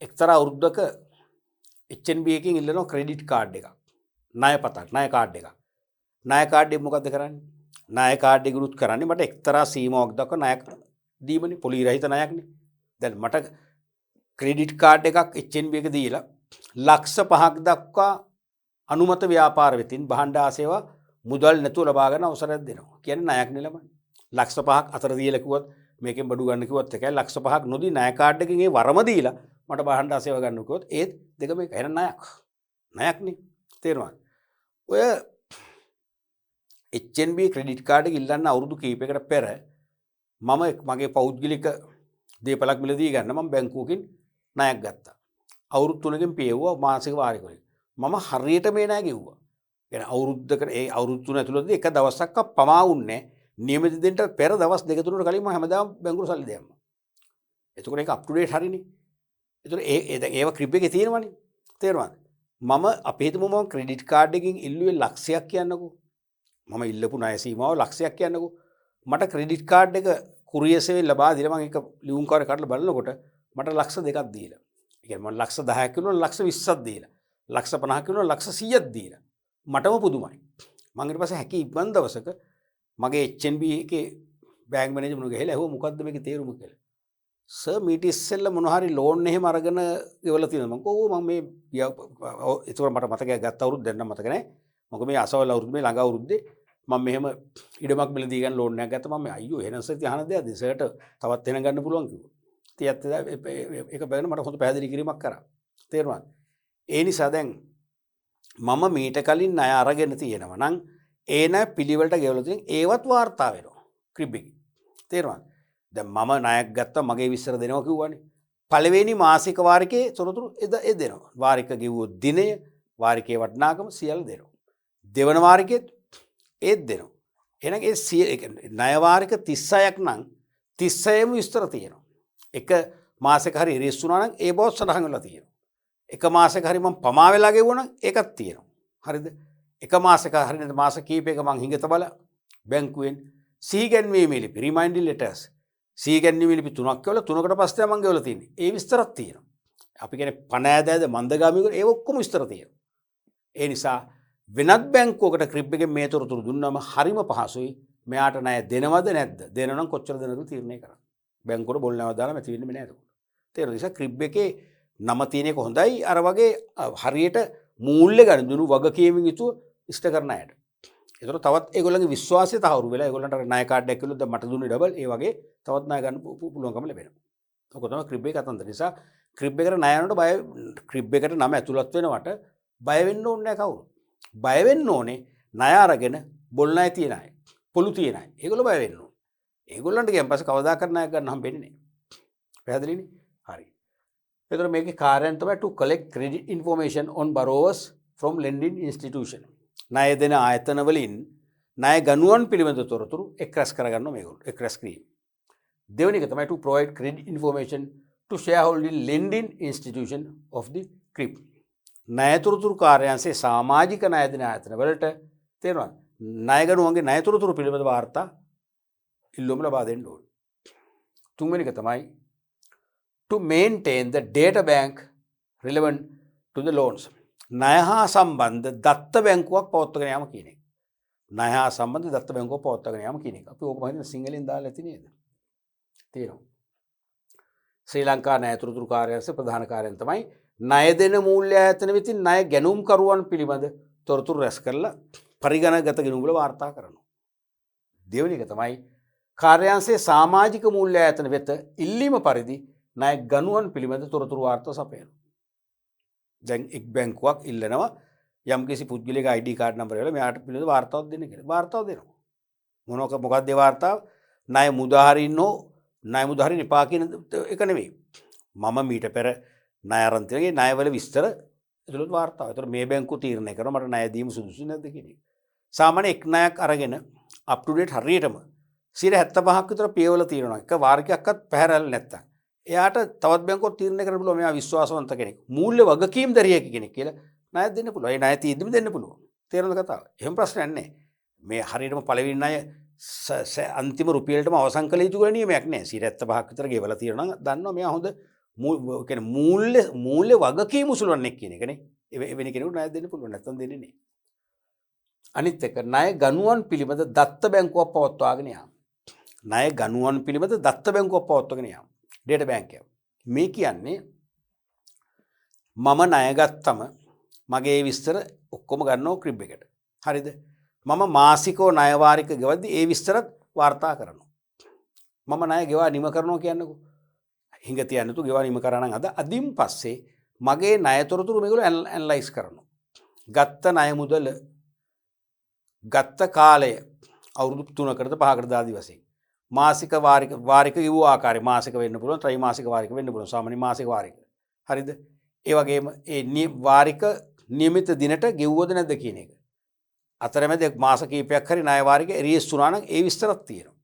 A: එක්තරා අවුරුද්දක HNB එකකින් ඉල්ලනවා ක්‍රෙඩිට් කාඩ් එකක්. ණය පතක්, ණය කාඩ් එකක්. ණය කාඩ් එක මොකද්ද කරන්නේ? ණය කාඩ් එක ගුරුත් කරන්නේ මට එක්තරා සීමාවක් දක්වා ණය දීමනේ, පොලි රහිත ණයක්නේ. දැන් මට ක්‍රෙඩිට් කාඩ් එකක් HNB එක දීලා ලක්ෂ 5ක් දක්වා අනුමත ව්‍යාපාර වෙතින් භාණ්ඩ සේවා මුදල් නැතුව ලබා ගන්න අවසරයක් දෙනවා. කියන්නේ ණයක් නෙලමයි. ලක්ෂ 5ක් අතර දීලා කිව්වොත් මේකෙන් බඩු ගන්න කිව්වොත් එකයි ලක්ෂ 5ක් නොදී ණය කාඩ් එකකින් ඒ වරම දීලා මට භාණ්ඩ සේවා ගන්න කිව්වොත් ඒත් දෙකම එක. එහෙනම් ණයක්නේ. තේරුණාද? ඔය HNB ක්‍රෙඩිට් කාඩ් එක ඉල්ලන්න අවුරුදු කීපයකට පෙර මම මගේ පෞද්ගලික දේපලක් මිලදී ගන්න මම බැංකුවකින් ණයක් ගත්තා. අවුරුදු 3කින් පියවුවා මාසික වාරිකවලින්. මම හරියට මේ ණය ගෙව්වා. කියන්නේ අවුරුද්දකට ඒ අවුරුදු 3 ඇතුළතදී එක දවසක් පමා වුන්නේ නියමිත දෙන්නට පෙර දවස් 2-3කට කලින් මම හැමදාම බැංකුවට සල්ලි දෙන්නම්. එතකොට ඒක අප් ටු ඩේට් හරිනේ. එතකොට දැන් ඒව ක්‍රිබ් එකේ තියෙනවනේ. තේරුණාද? මම අපේ හිතමු මම ක්‍රෙඩිට් කාඩ් එකකින් ඉල්ලුවේ ලක්ෂයක් කියන්නකෝ. මම ඉල්ලපු ණය සීමාව ලක්ෂයක් කියන්නකෝ. මට ක්‍රෙඩිට් කාඩ් එක කුරියර් සේවයෙන් ලබා දීලා මම ඒක ලියුම් කාර්ය කඩලා බලනකොට මට ලක්ෂ 2ක් දීලා. ඒ කියන්නේ මම ලක්ෂ 10ක් කිව්වොත් ලක්ෂ 20ක් දීලා. ලක්ෂ 50ක් කිව්වොත් ලක්ෂ 100ක් දීලා. මටම පුදුමයි. මම ඊට පස්සේ හැකි ඉබ්බන් දවසක මගේ HNB එකේ බැංක් මැනේජර් මුණ ගහලා ඇහුවා මොකද්ද මේකේ තේරුම කියලා. සර් මීට ඉස්සෙල්ලා මොන හරි ලෝන් එහෙම අරගෙන ඉවලා තියෙනවා. මම කිව්වා මම මේ ඒතකොට මට මතකයක් ගත්ත අවුරුද්ද දැන් නම් මතක නැහැ. මොකද මේ අසවල් අවුරුද්ද මේ ළඟ අවුරුද්දේ මම මෙහෙම ඉඩමක් මිලදී ගන්න ලෝන් එකක් ගත්තා. මම අයියෝ එහෙනම් සර් ඉතින් අහන දෙයක්ද සර්ට තවත් වෙන ගන්න පුළුවන් කිව්වා. ඉතින් ඒක බැලුවා මට හොඳ පැහැදිලි කිරීමක් කරා. තේරුණාද? ඒ නිසා දැන් මම මීට කලින් ණය අරගෙන තියෙනවා නම් ඒ ණය පිළිවෙලට ගෙවලා තියෙන ඒවත් වාර්තා වෙනවා ක්‍රිබ් එකේ. තේරුණාද? දැන් මම ණයක් ගත්තා මගේ විස්තර දෙනවා කිව්වනේ. පළවෙනි මාසික වාරිකයේ තොරතුරු ඒ දෙනවා. වාරික ගෙවුවොත් දිනය, වාරිකයේ වටිනාකම සියල්ල දෙනවා. දෙවන වාරිකෙත් ඒත් දෙනවා. එහෙනම් ඒ ණය වාරික 36ක් නම් 36ම විස්තර තියෙනවා. එක මාසෙක හරි ඉරිස් වුණා නම් ඒ බව සඳහන් වෙලා තියෙනවා. එක මාසෙක හරි මම පමා වෙලා ගෙවුවා නම් ඒකත් තියෙනවා. හරිද? එක මාසෙක හරි නැත්නම් මාස කීපයක මං හිඟත බල බැංකුවෙන් සීගැන්වීමේ ලිපි රිමයින්ඩර් ලෙටර්ස් සීගැන්වීමේ ලිපි 3ක් කියලා 3කට පස්සේ මං ගෙවලා තියෙන්නේ. ඒ විස්තරත් තියෙනවා. අපි කියන්නේ පණ ඈදෑද මන්දගාමීව ඒ ඔක්කොම විස්තර තියෙනවා. ඒ නිසා වෙනත් බැංකුවකට ක්‍රිබ් එකෙන් මේ තොරතුරු දුන්නාම හරිම පහසුයි. මෙයාට ණය දෙනවද නැද්ද? දෙනවනම් කොච්චර දෙනවද තීරණය කරන්න. බැංකුවට බොල් නැවත දාලා මැති වෙන්නේ නැහැ. තේරුණා? නිසා ක්‍රිබ් එකේ නම තියෙන එක හොඳයි. අර වගේ හරියට මූල්‍ය ගණන් වගකීමෙන් යුතුව ඉෂ්ට කරන අයට. ඒතර තවත් ඒගොල්ලන්ගේ විශ්වාසය තහවුරු වෙලා ඒගොල්ලන්ට අර ණය කාඩ් එකක් කිව්වොත් දැන් මට දුන්නේ ඩබල් ඒ වගේ තවත් ණය ගන්න පුළුවන්කම ලැබෙනවා. ඔක තමයි ක්‍රිබ් එකේ කතන්දර. නිසා ක්‍රිබ් එකට ණය යනකොට ක්‍රිබ් එකට නම ඇතුළත් වෙනවට බය වෙන්න ඕනේ නැහැ කවුරු. බය වෙන්න ඕනේ ණය අරගෙන බොල් ණය තියන අය. පොලු තියන අය. ඒගොල්ලෝ බය වෙන්න ඕනේ. ඒගොල්ලන්ට ගියන් පස්සේ කවදාකවත් ණයක් ගන්න හම්බෙන්නේ නැහැ. පැහැදිලිනේ? හරි. එතකොට මේකේ කාර්යයන් තමයි to collect credit information on borrowers from lending institution. ණය දෙන ආයතන වලින් ණය ගනුවන් පිළිබඳ තොරතුරු එක්රැස් කරගන්නවා මේගොල්ලෝ. එක්රැස් කිරීම. දෙවෙනි එක තමයි to provide credit information to shareholding lending institution of the CRIB. ණය තොරතුරු කාර්යාංශයේ සමාජික ණය දෙන ආයතන වලට තේරෙනවද? ණය ගනුවන්ගේ ණය තොරතුරු පිළිබඳ වාර්තා ඉල්ලුම ලබා දෙන්න ඕනේ. තුන්වෙනි එක තමයි to maintain the data bank relevant to the loans. ණය හා සම්බන්ධ දත්ත බැංකුවක් පවත්වාගෙන යාම කියන එක. ණය හා සම්බන්ධ දත්ත බැංකුවක් පවත්වාගෙන යාම කියන එක. අපි ඕක මම හිතන්නේ සිංහලෙන් දාලා ඇති නේද? තියෙනවා. ශ්‍රී ලංකා ණය තොරතුරු කාර්යාංශයේ ප්‍රධාන කාර්යයන් තමයි ණය දෙන මූල්‍ය ආයතන වෙතින් ණය ගැනුම්කරුවන් පිළිබඳ තොරතුරු රැස් කරලා පරිගණකගත ගිණුම් වල වාර්තා කරනවා. දෙවෙනි එක තමයි කාර්යාංශයේ සමාජික මූල්‍ය ආයතන වෙත ඉල්ලීම පරිදි ණය ගනුවන් පිළිබඳ තොරතුරු වාර්තා සපයනවා. දැන් එක් බැංකුවක් ඉල්ලනවා යම්කිසි පුද්ගලයාගේ ID කාඩ් නම්බරය වල මෙයාට පිළිබඳ වාර්තාවක් දෙන්න කියලා. වාර්තාව දෙනවා. මොකක්ද ඒ වාර්තාව? ණය මුදා හරින්න හෝ ණය මුදල් හරින එපා කියන එක නෙවෙයි. මම මීට පෙර ණය අරන් තියෙනගේ ණයවල විස්තර එතුළත් වාර්තාව. ඒතර මේ බැංකුව තීරණය කරනවා මට ණය දීම සුදුසු නැද්ද කියන එක. සාමාන්‍ය එක් ණයක් අරගෙන අප් ටු ඩේට් හරියටම 75ක් විතර පියවල තියෙනවා. එක වාර්ගයක්වත් පැහැරලා නැත්තම්. එයාට තවත් බැංකුවක් තීරණය කරන්න පුළුවන් මෙයා විශ්වාසවන්ත කෙනෙක්. මූල්‍ය වගකීම් දරියෙක් කෙනෙක් කියලා ණයක් දෙන්න පුළුවන්. ඒ ණය තීද්දිම දෙන්න පුළුවන්. තේරෙනවද කතාව? එහෙම ප්‍රශ්නයක් නැහැ. මේ හරියටම පළවෙනි ණය අන්තිම රුපියලටම අවසන් කළ යුතු කියලා නියමයක් නැහැ. 75ක් විතර ගෙවලා තියෙනවා නම් දන්නවා මෙයා හොඳ මූල්‍ය වගකීම් උසුලවන්නෙක් කියන එකනේ. එවැනි කෙනෙකුට ණයක් දෙන්න පුළුවන්. නැත්නම් දෙන්නේ නැහැ. අනිත් එක ණය ගනුවන් පිළිබඳ දත්ත බැංකුවක් පවත්වාගෙන යාම. ණය ගනුවන් පිළිබඳ දත්ත බැංකුවක් පවත්වාගෙන යාම. ඩේටා බැංකුවක්. මේ කියන්නේ මම ණය ගත්තම මගේ විස්තර ඔක්කොම ගන්නවා ක්‍රිබ් එකට. හරිද? මම මාසිකව ණය වාරික ගෙවද්දි ඒ විස්තරත් වාර්තා කරනවා. මම ණය ගෙවා නිම කරනවා කියන්නකෝ. හිඟ තියන්න තු ගෙවා නිම කරා නම් අදින් පස්සේ මගේ ණය තොරතුරු මේගොල්ලෝ ඇනලයිස් කරනවා. ගත්ත ණය මුදල ගත්ත කාලය අවුරුදු 3කටද 5කටද ආදි වශයෙන් මාසික වාරික ගෙවූ ආකාරය මාසික වෙන්න පුළුවන් ත්‍රිමාසික වාරික වෙන්න පුළුවන් සාමාන්‍ය මාසික වාරික. හරිද? ඒ වගේම ඒ වාරික නියමිත දිනට ගෙවුවද නැද්ද කියන එක. අතරමැද මාස කීපයක් හරි ණය වාරික එරියස් වුණා නම් ඒ විස්තරත් තියෙනවා.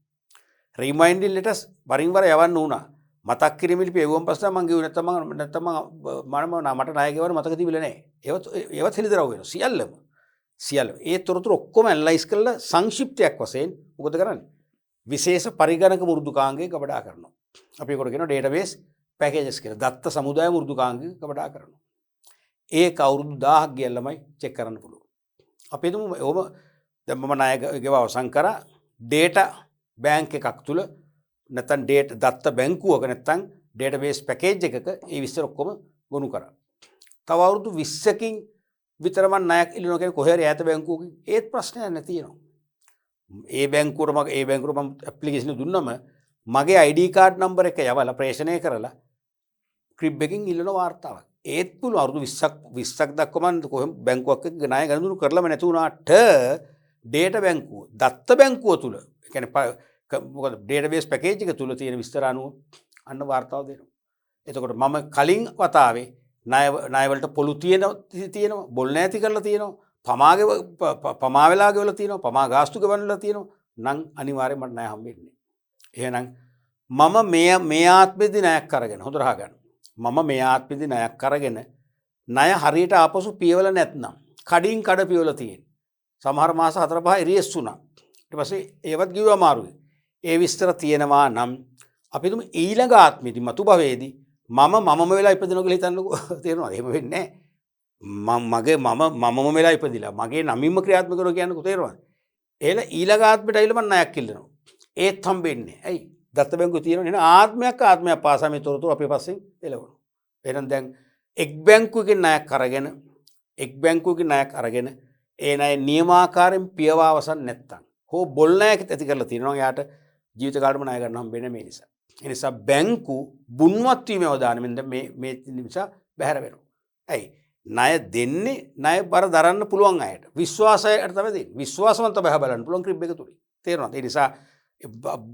A: රිමයින්ඩින් ලෙටර්ස් වරින් වර යවන්න උනා. මතක් කිරීම ලිපි එවුවන් පස්සේ මම ගෙවුවේ නැත්තම් මට ණය ගෙවන්න මතක තිබිලා නැහැ. ඒවත් හෙළිදරව් වෙනවා. සියල්ලම. ඒ තොරතුරු ඔක්කොම ඇනලයිස් කරලා සංක්ෂිප්තයක් වශයෙන් මොකද කරන්නේ? විශේෂ පරිගණක මෘදුකාංගයේ ගබඩා කරනවා. අපි ඒකට කියනවා ඩේටාබේස් පැකේජස් කියලා. දත්ත සමුදාය මෘදුකාංගයේ ගබඩා කරනවා. ඒක අවුරුදු 1000ක් ගියන් ළමයි චෙක් කරන්න පුළුවන්. අපි හිතමු ඔබ දැන් මම ණය ගෙව අවසන් කරා ඩේටා බැංක් එකක් තුල නැත්නම් දත්ත බැංකුවක නැත්නම් ඩේටාබේස් පැකේජ් එකක ඒ විස්තර ඔක්කොම ගොනු කරා. තව අවුරුදු 20කින් විතර මම ණයක් ඉල්ලනවා කියන්නේ කොහේ හරි ඈත බැංකුවකින් ඒත් ප්‍රශ්නයක් නැතිනවා. ඒ බැංකුවට මම ඇප්ලිකේෂන් දුන්නම මගේ ID කාඩ් නම්බර් එක යවලා ප්‍රේෂණය කරලා ක්‍රිබ් එකකින් ඉල්ලන වාර්තාවක්. ඒත් පුළුවන් අවුරුදු 20ක් දක්වා මම කොහෙම බැංකුවක් එක්ක ණය ගනුදෙනු කරලම නැති වුණාට ඩේටා බැංකුව දත්ත බැංකුව තුල ඒ කියන්නේ මොකද ඩේටාබේස් පැකේජ් එක තුල තියෙන විස්තර අනුව අන්න වාර්තාව දෙනවා. එතකොට මම කලින් වතාවේ ණය වලට පොළු තියෙනවා බොල් නැති කරලා තියෙනවා පමා වෙලා ගෙවලා තියෙනවා පමා ගාස්තු ගෙවන්නලා තියෙනවා නම් අනිවාර්යයෙන් මට ණය හම්බෙන්නේ. එහෙනම් මම මේ ආත්මෙදි ණයක් අරගෙන හොඳට අහගන්න. මම මේ ආත්මෙදි ණයක් අරගෙන ණය හරියට ආපසු පියවල නැත්නම් කඩින් කඩ පියවල තියෙන. සමහර මාස 4-5 එරියස් වුණා. ඊට පස්සේ ඒවත් ගිහුවා අමාරුයි. ඒ විස්තර තියෙනවා නම් අපි තුමු ඊළඟ ආත්මෙදි මතු භවයේදී මමම වෙලා ඉපදිනවා කියලා හිතන්නකෝ. තේරෙනවද? එහෙම වෙන්නේ නැහැ. මමම වෙලා ඉපදිලා මගේ නමින්ම ක්‍රියාත්මක කරනවා කියන්නකෝ. තේරෙනවද? එහෙල ඊළඟ ආත්මෙට ඇවිල්ලා මම ණයක් ඉල්ලනවා. ඒත් හම්බෙන්නේ. ඇයි? දත්ත බැංකුවේ තියෙනවා නේ ආත්මයක් පාසා මේ තොරතුරු අපේ පස්සෙන් එළවනවා. එහෙනම් දැන් එක් බැංකුවකින් ණයක් අරගෙන ඒ ණය නියමාකාරයෙන් පියවා අවසන් නැත්තම් හෝ බොල් ණයක් ඇති කරලා තියෙනවා යාට ජීවිත කාලෙම ණය ගන්න හම්බෙන්නේ මේ නිසා. ඒ නිසා බැංකු බුන්වත් වීමේ අවදානමින් මේ නිසා බැහැර වෙනවා. ඇයි? ණය දෙන්නේ ණය බර දරන්න පුළුවන් අයට. විශ්වාසයට තමයි දෙන්නේ. විශ්වාසවන්ත බහ බලන්න පුළුවන් ක්‍රිබ් එක තුලින්. තේරෙනවද? ඒ නිසා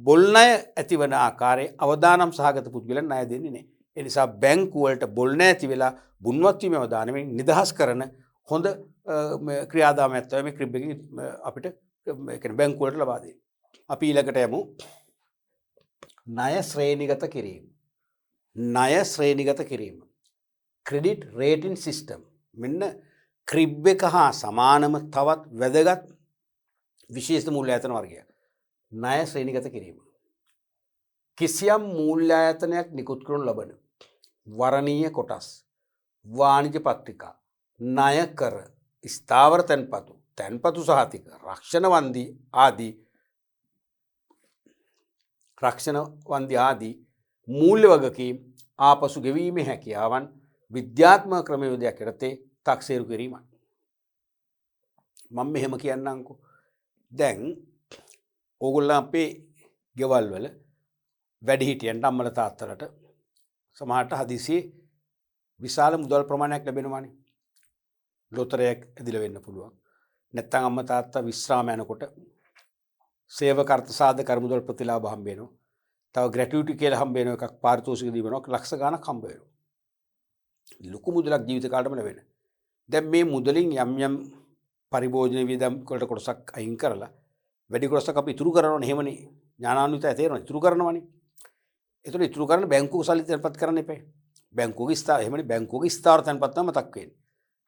A: බොල් ණය ඇතිවන ආකාරයේ අවදානම් සහගත පුද්ගලයන් ණය දෙන්නේ නැහැ. ඒ නිසා බැංකු වලට බොල් ණය ඇති වෙලා බුන්වත් වීමේ අවදානමින් නිදහස් කරන හොඳ ක්‍රියාදාමයක් තමයි මේ ක්‍රිබ් එකකින් අපිට ඒ කියන්නේ බැංකු වලට ලබා දෙන්නේ. අපි ඊළඟට යමු. ණය ශ්‍රේණිගත කිරීම. ණය ශ්‍රේණිගත කිරීම. Credit rating system. මෙන්න ක්‍රිබ් එක හා සමානම තවත් වැදගත් විශේෂ මූල්‍ය ආයතන වර්ගයක්. ණය ශ්‍රේණිගත කිරීම. කිසියම් මූල්‍ය ආයතනයක් නිකුත් කරනු ලබන වරණීය කොටස්, වාණිජ පත්‍රිකා, ණය කර, ස්ථාවර තැන්පතු සහතික, රක්ෂණ වන්දි ආදී මූල්‍ය වගකීම් ආපසු ගෙවීමේ හැකියාවන් විද්‍යාත්මක ක්‍රමවේදයක් යටතේ තක්සේරු කිරීමයි. මම මෙහෙම කියන්නම්කෝ. දැන් ඕගොල්ලෝ අපේ ගෙවල් වල වැඩිහිටියන්ට අම්මලා තාත්තලාට සමහරට හදිසියේ විශාල මුදල් ප්‍රමාණයක් ලැබෙනවානේ. ලොතරැයක් ඇදිලා වෙන්න පුළුවන්. නැත්නම් අම්මා තාත්තා විශ්‍රාම යනකොට සේවක අර්ථ සාධක මුදල් ප්‍රතිලාභ හම්බ වෙනවා. තව ග්‍රැටියුටි කියලා හම්බ වෙන එකක් පාරිතෝෂික දීමනක් ලක්ෂ ගණක් හම්බ වෙනවා. ලොකු මුදලක් ජීවිත කාලෙම ලැබෙන. දැන් මේ මුදලින් යම් පරිභෝජන වියදම් වලට කොටසක් අයින් කරලා වැඩි කොටසක් අපි ඉතුරු කරනවනේ. එහෙමනේ ඥානාන්විතය තේරෙනවා. ඉතුරු කරනවනේ. ඒතර ඉතුරු කරන බැංකුවක සල්ලි තැන්පත් කරන්න එපා. බැංකුවක ස්ථාවර එහෙමනේ බැංකුවක ස්ථාවර තැන්පත් නම් මතක් වෙන්නේ.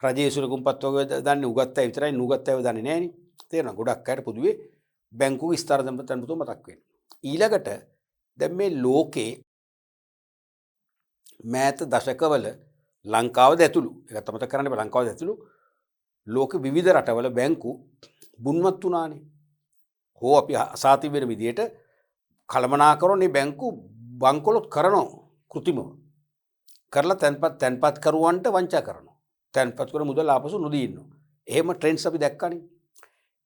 A: රජයේ සුලකුම්පත් වගේ දන්නේ උගත් අය විතරයි නුගත් අය දන්නේ නැහනේ. තේරෙනවා. ගොඩක් අයට පොදුවේ බැංකුවක ස්ථාවර තැන්පත් මතක් වෙන්නේ. ඊළඟට දැන් මේ ලෝකේ මෑත දශකවල ලංකාවද ඇතුළු ඒක තමයි කරන්න බෑ. ලංකාවද ඇතුළු ලෝක විවිධ රටවල බැංකු බුන්වත් වුණානේ. හෝ අපි අසාති වෙන විදියට කළමනාකරන බැංකු බංකොලොත් කරනවා කෘතිමව. කරලා තැන්පත් කරුවන්ට වංචා කරනවා. තැන්පත් කර මුදල් ආපසු නොදී ඉන්නවා. එහෙම ට්‍රෙන්ඩ්ස් අපි දැක්කනේ.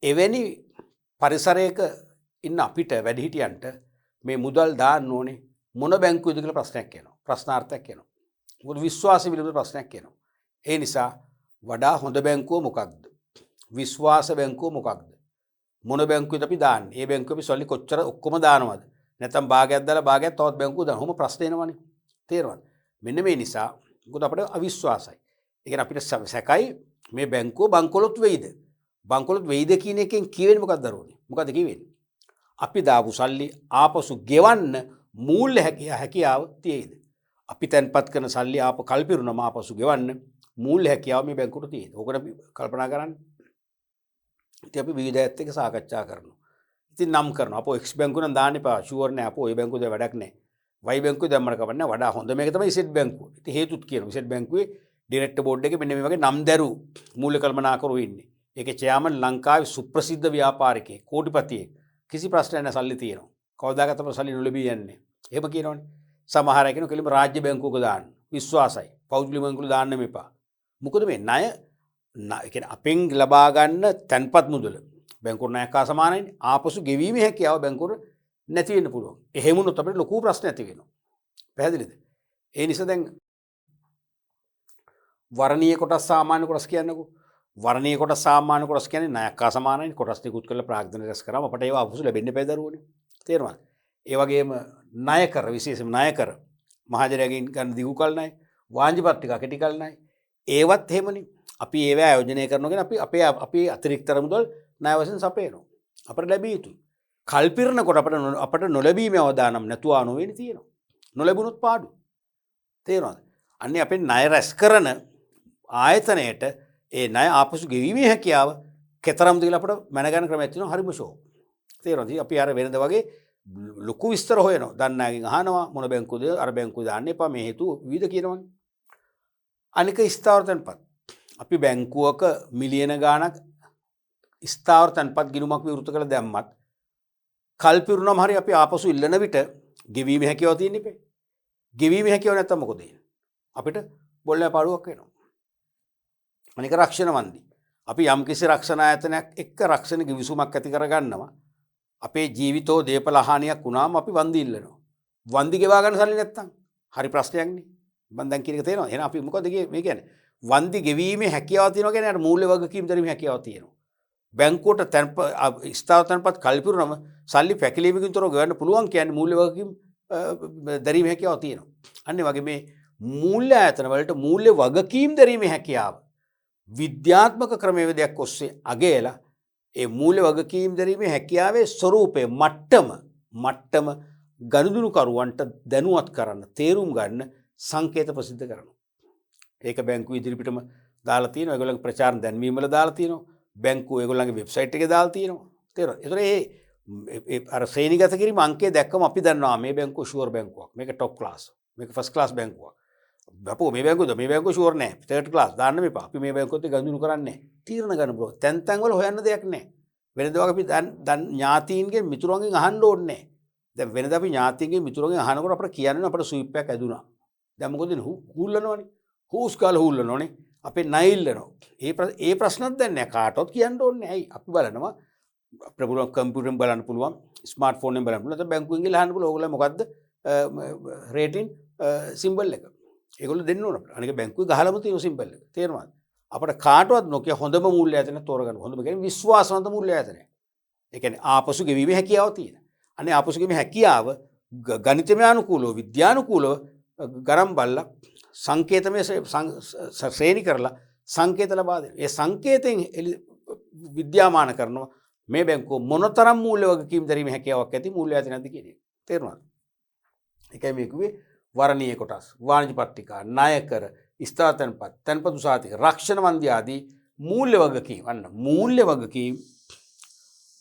A: එවැනි පරිසරයක ඉන්න අපිට වැඩිහිටියන්ට මේ මුදල් දාන්න ඕනේ මොන බැංකුවේද කියලා ප්‍රශ්නයක් එනවා. ප්‍රශ්නාර්ථයක් එනවා. මොකද විශ්වාසය පිළිබඳ ප්‍රශ්නයක් එනවා. ඒ නිසා වඩා හොඳ බැංකුව මොකක්ද? විශ්වාස බැංකුව මොකක්ද? මොන බැංකුවේද අපි දාන්නේ? ඒ බැංකුවේ අපි සල්ලි කොච්චර ඔක්කොම දානවද? නැත්නම් භාගයක් දාලා භාගයක් තවත් බැංකුවක දානවා. ඔහොම ප්‍රශ්න එනවනේ. තේරෙනවද? මෙන්න මේ නිසා මොකද අපිට අවිශ්වාසයි. ඒ කියන්නේ අපිට සැකයි මේ බැංකුව බංකොලොත් වෙයිද? බංකොලොත් වෙයිද කියන එකෙන් කියවෙන්නේ මොකක්ද දරුවනේ? මොකද්ද කියවෙන්නේ? අපි දාපු සල්ලි ආපසු ගෙවන්න මූල්‍ය හැකියාව තියෙයිද? අපි තැන්පත් කරන සල්ලි කල්පිරුණම ආපසු ගෙවන්න මූල්‍ය හැකියාව මේ බැංකුවට තියෙයිද? ඕකට අපි කල්පනා කරන්නේ. ඉතින් අපි විවිධයත් එක්ක සාකච්ඡා කරනවා. ඉතින් නම් කරනවා. අපෝ X බැංකුව නම් දාන්න එපා. ෂුවර් නෑ. අපෝ ඒ බැංකුවේ වැඩක් නෑ. Y බැංකුවේ දැම්මම කවන්නේ වඩා හොඳ මේක තමයි Z බැංකුව. ඉතින් හේතුත් කියනවා. Z බැංකුවේ ඩිරෙක්ටර් බෝඩ් එකේ මෙන්න මේ වගේ නම් දැරු මූල්‍ය කල්පනාකරු ඉන්නේ. ඒකේ චෙයාමන් ලංකාවේ සුප්‍රසිද්ධ ව්‍යාපාරිකයෙක්, කෝටිපතියෙක්. කිසි ප්‍රශ්නයක් නැහැ සල්ලි තියෙනවා. කවදාකවත් අපේ සල්ලි නොලැබී යන්නේ. එහෙම කියනවනේ. සමහර අය කියනවා කෙලිම රාජ්‍ය බැංකුවක දාන්න. විශ්වාසයි. පෞද්ගලික බැංකුවල දාන්න මෙපා. මොකද මේ ණය කියන්නේ අපෙන් ලබා ගන්න තැන්පත් මුදල බැංකුවට ණයකා සමානයිනේ. ආපසු ගෙවීමේ හැකියාව බැංකුවට නැති වෙන්න පුළුවන්. එහෙම වුණොත් අපිට ලොකු ප්‍රශ්න ඇති වෙනවා. පැහැදිලිද? ඒ නිසා දැන් වර්ණීය කොටස් සාමාන්‍ය කොටස් කියන්නකෝ. වර්ණීය කොටස් සාමාන්‍ය කොටස් කියන්නේ ණයකා සමානයිනේ. කොටස් නිකුත් කරලා ප්‍රාග්ධන රැස් කරාම අපට ඒවා ආපසු ලැබෙන්න බෑ දරුවනේ. තේරුණාද? ඒ වගේම ණයකර විශේෂයෙන්ම ණයකර මහජනයාගෙන් ගන්න දිගු කල් ණය, වාංජිපත්‍රික කෙටි කල් ණය. ඒවත් එහෙමනේ. අපි ඒවා ආයෝජනය කරනගෙන අපි අතිරික්ත මුදල් ණය වශයෙන් සපයනවා. අපිට ලැබිය යුතුයි. කල්පිරනකොට අපට නොලැබීමේ අවදානම් නැතුව නොවෙන්නේ තියෙනවා. නොලැබුණොත් පාඩු. තේරෙනවද? අන්නේ අපේ ණය රැස් කරන ආයතනයේට ඒ ණය ආපසු ගෙවීමේ හැකියාව කතරම්ද කියලා අපිට මැනගන්න ක්‍රමයක් තියෙනවා. හරිම ෂෝ. තේරෙනවද? අපි අර වෙනද වගේ ලොකු විස්තර හොයනවා. දන්නාගෙන් අහනවා මොන බැංකුවද අර බැංකුව දාන්න එපා මේ හේතු විවිධ කියනවනේ. අනික ස්ථාවර තැන්පත්. අපි බැංකුවක මිලියන ගාණක් ස්ථාවර තැන්පත් ගිණුමක් විවෘත කළ දැම්මත් කල්පිරුණම හරි අපි ආපසු ඉල්ලන විට ගෙවීමේ හැකියාව තියෙන්න ඉපේ. ගෙවීමේ හැකියාව නැත්තම් මොකද වෙන්නේ? අපිට බොල්ලේ පාඩුවක් වෙනවා. අනික රක්ෂණ වන්දි. අපි යම් කිසි රක්ෂණ ආයතනයක් එක්ක රක්ෂණ කිවිසුමක් ඇති කරගන්නවා. අපේ ජීවිතෝ දේපල හානියක් වුණාම අපි වන්දි ඉල්ලනවා. වන්දි ගෙවා ගන්න සල්ලි නැත්තම් හරි ප්‍රශ්නයක්නේ. මම දැන් කියන එක තේරෙනවද? එහෙනම් අපි මොකද මේ කියන්නේ? වන්දි ගෙවීමේ හැකියාව තියෙනවා කියන්නේ අර මූල්‍ය වගකීම් දැරීමේ හැකියාව තියෙනවා. බැංකුවට ස්ථාවර තැන්පත් කල්පිරුනම සල්ලි පැකිලීමකින් තොරව ගෙවන්න පුළුවන් කියන්නේ මූල්‍ය වගකීම් දැරීමේ හැකියාව තියෙනවා. අන්න ඒ වගේ මේ මූල්‍ය ආයතන වලට මූල්‍ය වගකීම් දැරීමේ හැකියාව විද්‍යාත්මක ක්‍රමවේදයක් ඔස්සේ අගයලා ඒ මූල්‍ය වගකීම් දැරීමේ හැකියාවේ ස්වરૂපය මට්ටම ගනුදෙනු කරුවන්ට දැනුවත් කරන්න තේරුම් ගන්න සංකේත ප්‍රසිද්ධ කරනවා. ඒක බැංකුව ඉදිරිපිටම දාලා තියෙනවා. ඒගොල්ලන්ගේ ප්‍රචාර දැන්වීම වල දාලා තියෙනවා. බැංකුව ඒගොල්ලන්ගේ වෙබ්සයිට් එකේ දාලා තියෙනවා. තේරෙනවද? ඒතර ඒ අර ශ්‍රේණිගත කිරීම අංකය දැක්කම අපි දන්නවා මේ බැංකුව ෂුවර් බැංකුවක්. මේක টොප් ක්ලාස්. මේක ෆස්ට් ක්ලාස් බැංකුවක්. අපෝ මේ බැංකුව ෂුවර් නෑ. තර්ඩ් ක්ලාස් දාන්න මෙපා. අපි මේ බැංකුවත් ගනුදෙනු කරන්නේ නෑ. තීරණ ගන්න බ්‍රෝ. තැන් වල හොයන්න දෙයක් නෑ. වෙනද වගේ අපි දැන් ඥාතීන්ගෙන් මිතුරුන්ගෙන් අහන්න ඕනේ නෑ. දැන් වෙනද අපි ඥාතීන්ගෙන් මිතුරුන්ගෙන් අහනකොට අපිට කියන්නේ අපිට ස්විප් එකක් ඇදුනා. දැන් මොකද වෙන්නේ? හූල්ලනවනේ. හූස් කාලා හූල්ලනවනේ. අපේ ණය ඉල්ලනවා. ඒ ප්‍රශ්නත් දැන් නෑ. කාටවත් කියන්න ඕනේ නෑ. ඇයි? අපි බලනවා අපිට පුළුවන් කම්පියුටරෙන් බලන්න පුළුවන්, ස්මාර්ට්ෆෝන් එකෙන් බලන්න පුළුවන්. නැත්නම් බැංකුවෙන් ගිහලා අහන්න පුළුවන්. ඕගොල්ලෝ මොකද්ද රේටින් සිම්බල් එක. ඒගොල්ලෝ දෙන්න ඕන අපිට. අනික බැංකුවේ ගහලම තියෙන සිම්බල් එක. තේරුණාද? අපිට කාටවත් නොකිය හොඳම මූල්‍ය ආයතන තෝරගන්න. හොඳම කියන්නේ විශ්වාසවන්ත මූල්‍ය ආයතනය. ඒ කියන්නේ ආපසු ගෙවීමේ හැකියාව තියෙන. අනේ ආපසු ගෙවීමේ හැකියාව ගණිතමය අනුකූලව විද්‍යානුකූලව ගණන් බලලා සංකේතමය ශ්‍රේණි කරලා සංකේත ලබා දෙනවා. ඒ සංකේතයෙන් විද්‍යාමාන කරනවා මේ බැංකුව මොනතරම් මූල්‍ය වගකීම් දැරීමේ හැකියාවක් ඇති මූල්‍ය ඇති නැද්ද කියන එක. තේරුණාද? ඒකයි මේ කිව්වේ වර්ණීය කොටස්, වාණිජ පත්‍රිකා, ණයකර, ස්ථාවර තැන්පත්, තැන්පතු සාතික, රක්ෂණ වන්දි ආදී මූල්‍ය වගකීම්. අන්න මූල්‍ය වගකීම්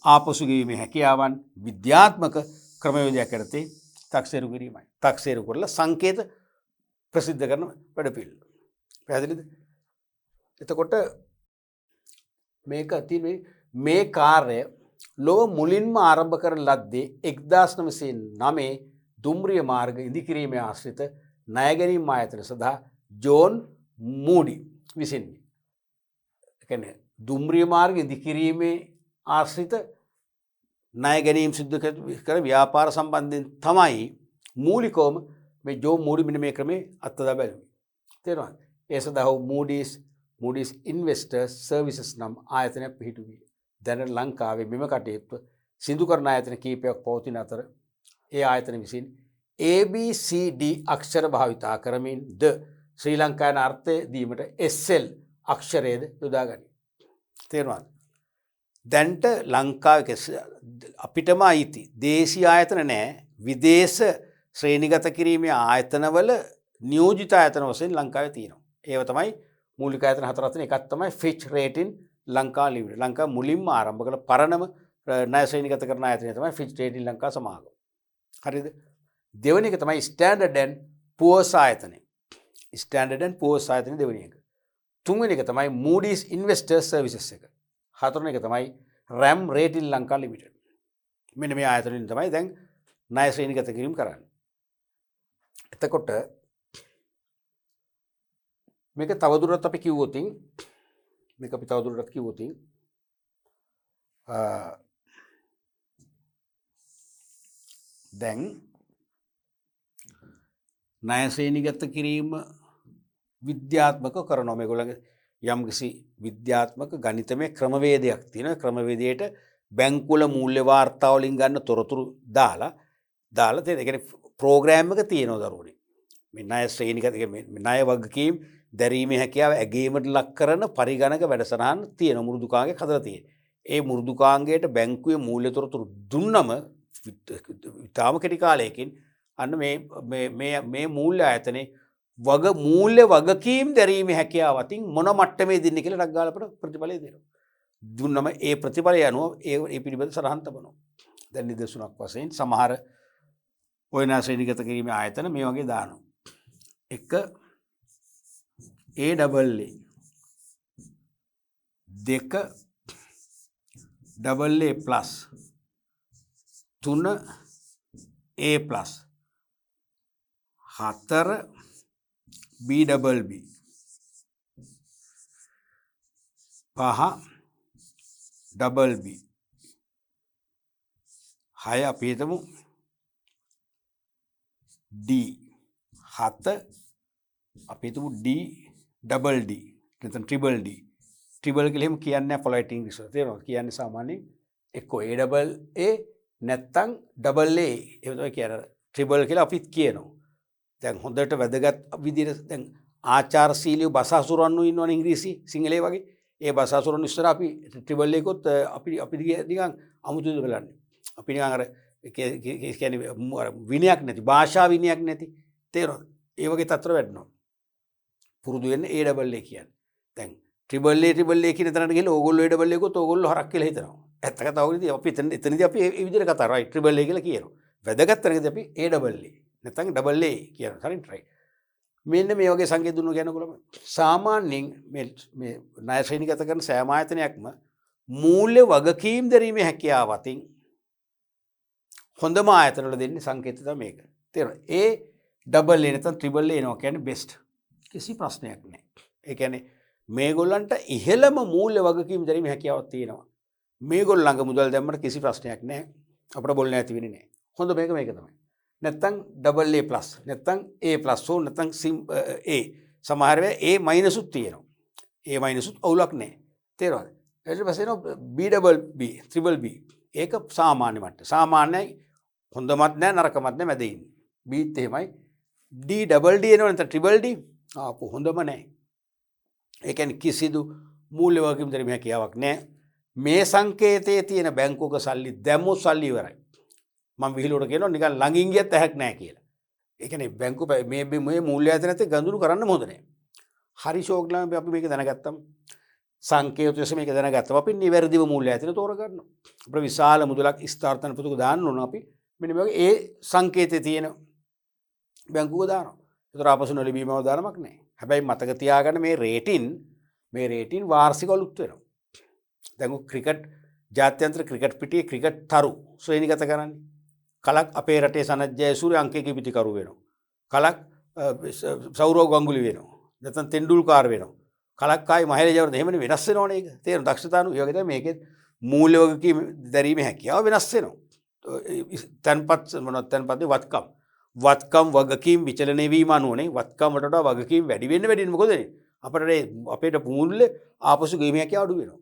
A: ආපසු ගෙවීමේ හැකියාවන් විද්‍යාත්මක ක්‍රමවේදයක් යටතේ තක්සේරු කිරීමයි. තක්සේරු කරලා සංකේත ප්‍රසිද්ධ කරන වැඩපිළිවෙල. පැහැදිලිද? එතකොට මේක තියෙන්නේ මේ කාර්ය ලොව මුලින්ම ආරම්භ කරන ලද්දේ 1909 දුම්රිය මාර්ග ඉදිකිරීමේ ආශ්‍රිත ණය ගැනීම් ආයතන සඳහා ජෝන් මූඩි විසින්. ඒ කියන්නේ දුම්රිය මාර්ග ඉදිකිරීමේ ආශ්‍රිත ණය ගැනීම් සිදු කර ව්‍යාපාර සම්බන්ධයෙන් තමයි මූලිකවම මේ ජෝන් මූඩි මෙන්න මේ ක්‍රමේ අත්දැක බැලුවේ. තේරුණාද? ඒ සඳහා Moody's Investors Services නම් ආයතනයක් පිහිටුවේ. දැනට ලංකාවේ මෙම කටයුත්ත සිදු කරන ආයතන කීපයක් පවතින අතර ඒ ආයතන විසින් ABCD අක්ෂර භාවිතා කරමින් ද ශ්‍රී ලංකාවේ අර්ථය දීමට SL අක්ෂරයේද යොදා ගනී. තේරුණාද? දැන්ට ලංකාවේ අපිටම අයිති දේශීය ආයතන නැහැ. විදේශ ශ්‍රේණිගත කිරීමේ ආයතනවල නියෝජිත ආයතන වශයෙන් ලංකාවේ තියෙනවා. ඒව තමයි මූලික ආයතන හතරක් තියෙන එකක් තමයි Fitch Rating ලංකා ලිමිටඩ්. ලංකාව මුලින්ම ආරම්භ කළ පරණම ණය ශ්‍රේණිගත කරන ආයතනය තමයි Fitch Rating ලංකා සමාගම. හරිද? දෙවෙනි එක තමයි Standard and Poor's ආයතනය. Standard and Poor's ආයතනය දෙවෙනි එක. තුන්වෙනි එක තමයි Moody's Investors Services එක. හතරවෙනි එක තමයි RAM Rating ලංකා ලිමිටඩ්. මෙන්න මේ ආයතනෙන් තමයි දැන් ණය ශ්‍රේණිගත කිරීම කරන්නේ. එතකොට මේක තවදුරටත් අපි කිව්වොත් දැන් ණය ශ්‍රේණිගත කිරීම විද්‍යාත්මක කරනවා. මේගොල්ලන්ගේ යම්කිසි විද්‍යාත්මක ගණිතමය ක්‍රමවේදයක් තියෙනවා. ක්‍රමවේදයට බැංකුවල මූල්‍ය වාර්තා වලින් ගන්න තොරතුරු දාලා තියෙන. ඒ කියන්නේ ප්‍රෝග්‍රෑම් එක තියෙනවා දරුවනේ. මේ ණය ශ්‍රේණිගත ණය වගකීම් දැරීමේ හැකියාව ඇගීමට ලක් කරන පරිගණක වැඩසටහන් තියෙන මෘදුකාංගයක් හදලා තියෙනවා. ඒ මෘදුකාංගයට බැංකුවේ මූල්‍ය තොරතුරු දුන්නම ඉතාම කෙටි කාලයකින් අන්න මේ මූල්‍ය ආයතනේ මූල්‍ය වගකීම් දැරීමේ හැකියාව අතින් මොන මට්ටමේ දෙන්නේ කියලා ඩක් ගාලා අපට ප්‍රතිඵලය දෙනවා. දුන්නම ඒ ප්‍රතිඵලය අනුව ඒ පිළිබඳ සරහන් තබනවා. දැන් නිදසුනක් වශයෙන් සමහර ඔය ණය ශ්‍රේණිගත කිරීමේ ආයතන මේ වගේ දානවා. එක AAA, දෙක AA+, තුන A+, හතර BBB, පහ BB, හය අපි හිතමු D, හත අපි හිතමු DDD, නැත්නම් ට්‍රිබල් D. ට්‍රිබල් කියලා එහෙම කියන්නේ නැහැ පොලයිට් ඉංග්‍රීසි වල. තේරෙනවද? කියන්නේ සාමාන්‍යයෙන් එක්කෝ AAA නැත්නම් AA. ඒක තමයි කියන්නේ. ට්‍රිබල් කියලා අපිත් කියනවා. දැන් හොඳට වැදගත් විදිහට දැන් ආචාරශීලීව බස හසුරවන්නු ඉන්නවනේ ඉංග්‍රීසි සිංහලයේ වගේ. ඒ බස හසුරවන්න ඉස්සර අපි ට්‍රිබල් එකකොත් අපි නිකන් අමුතුද බලන්නේ. අපි නිකන් අර කියන්නේ විනයක් නැති, භාෂා විනයක් නැති. තේරෙනවද? ඒ වගේ තත්ත්ව වැඩනවා. පුරුදු වෙන්න AAA කියන්නේ. දැන් ට්‍රිබල් A කියන තැනට ගිහලා ඕගොල්ලෝ AAA එකත් ඕගොල්ලෝ හරක් කියලා හිතනවා. ඇත්ත කතාව වගේදී අපි එතනදී අපි මේ විදිහට කතා කරා. ට්‍රිබල් A කියලා කියනවා. වැදගත් තැනකදී අපි AAA නැත්නම් AA කියනවා. හරිද? රයිට්. මෙන්න මේ වගේ සංකේත දුන්නු කියනකොටම සාමාන්‍යයෙන් මේ ණය ශ්‍රේණිගත කරන සෑම ආයතනයක්ම මූල්‍ය වගකීම් දැරීමේ හැකියාව අතින් හොඳම ආයතන වල දෙන්නේ සංකේත තමයි මේක. තේරෙනවද? AA නැත්නම් ට්‍රිබල් A එනවා කියන්නේ බෙස්ට්. කිසි ප්‍රශ්නයක් නැහැ. ඒ කියන්නේ මේගොල්ලන්ට ඉහළම මූල්‍ය වගකීම් දැරීමේ හැකියාවක් තියෙනවා. මේගොල්ලෝ ළඟ මුදල් දැම්මට කිසි ප්‍රශ්නයක් නැහැ. අපිට බොල් නැති වෙන්නේ නැහැ. හොඳ මේක තමයි. නැත්නම් AA+, නැත්නම් A+, ඕ නැත්නම් A. සමහර වෙලාවට A- උත් තියෙනවා. A- උත් අවුලක් නැහැ. තේරෙනවද? ඊට පස්සේ එනවා BBB, ත්‍රිබල් B. ඒක සාමාන්‍ය මට්ටම. සාමාන්‍යයි හොඳමත් නැහැ නරකමත් නැහැ මැද ඉන්නේ. Bත් එහෙමයි. D ඩබල් D එනවනේ නැත්නම් ට්‍රිබල් D ආපු හොඳම නැහැ. ඒ කියන්නේ කිසිදු මූල්‍ය වගකීම් දැරීමේ හැකියාවක් නැහැ. මේ සංකේතයේ තියෙන බැංකුවක සල්ලි දැම්මොත් සල්ලි ඉවරයි. මම විහිළුවට කියනවා නිකන් ළඟින් ගියත් ඇහැක් නැහැ කියලා. ඒ කියන්නේ බැංකුව මේ මූල්‍ය ආයතන නැති ගඳුරු කරන්න හොඳ නැහැ. හරි ෂෝක් ළම අපි මේක දැනගත්තම සංකේතයස මේක දැනගත්තම අපි නිවැරදිව මූල්‍ය ආයතන තෝරගන්නවා. අපේ විශාල මුදලක් ස්ථාර්තන පුතුක දාන්න ඕන අපි මෙන්න මේ වගේ ඒ සංකේතයේ තියෙන බැංකුව දානවා. ඒතර ආපසු නොලැබීමව දානමක් නැහැ. හැබැයි මතක තියාගන්න මේ රේටින් වාර්ෂික අලුත් වෙනවා. දැන් ක්‍රිකට් ජාත්‍යන්තර ක්‍රිකට් පිටියේ ක්‍රිකට් තරු ශ්‍රේණිගත කරන්නේ. කලක් අපේ රටේ සනත් ජයසූරිය අංකයේ පිටිකරු වෙනවා. කලක් සෞරව් ගංගුලි වෙනවා. නැත්නම් තෙන්ඩුල්කර් වෙනවා. කලක් ආයි මහේල ජයවර්ධන එහෙමනේ වෙනස් වෙනවනේ ඒක. තේරෙන දක්ෂතාවු ඒ වගේ තමයි මේකේ මූල්‍ය වගකීම් දැරීමේ හැකියාව වෙනස් වෙනවා. තැන්පත් වත්කම් වගකීම් විචලනය වීම අනුවනේ වත්කම් වලට වඩා වගකීම් වැඩි වෙන්න මොකද අපේ මූල්‍ය ආපසු ගෙවීමේ හැකියාව අඩු වෙනවා.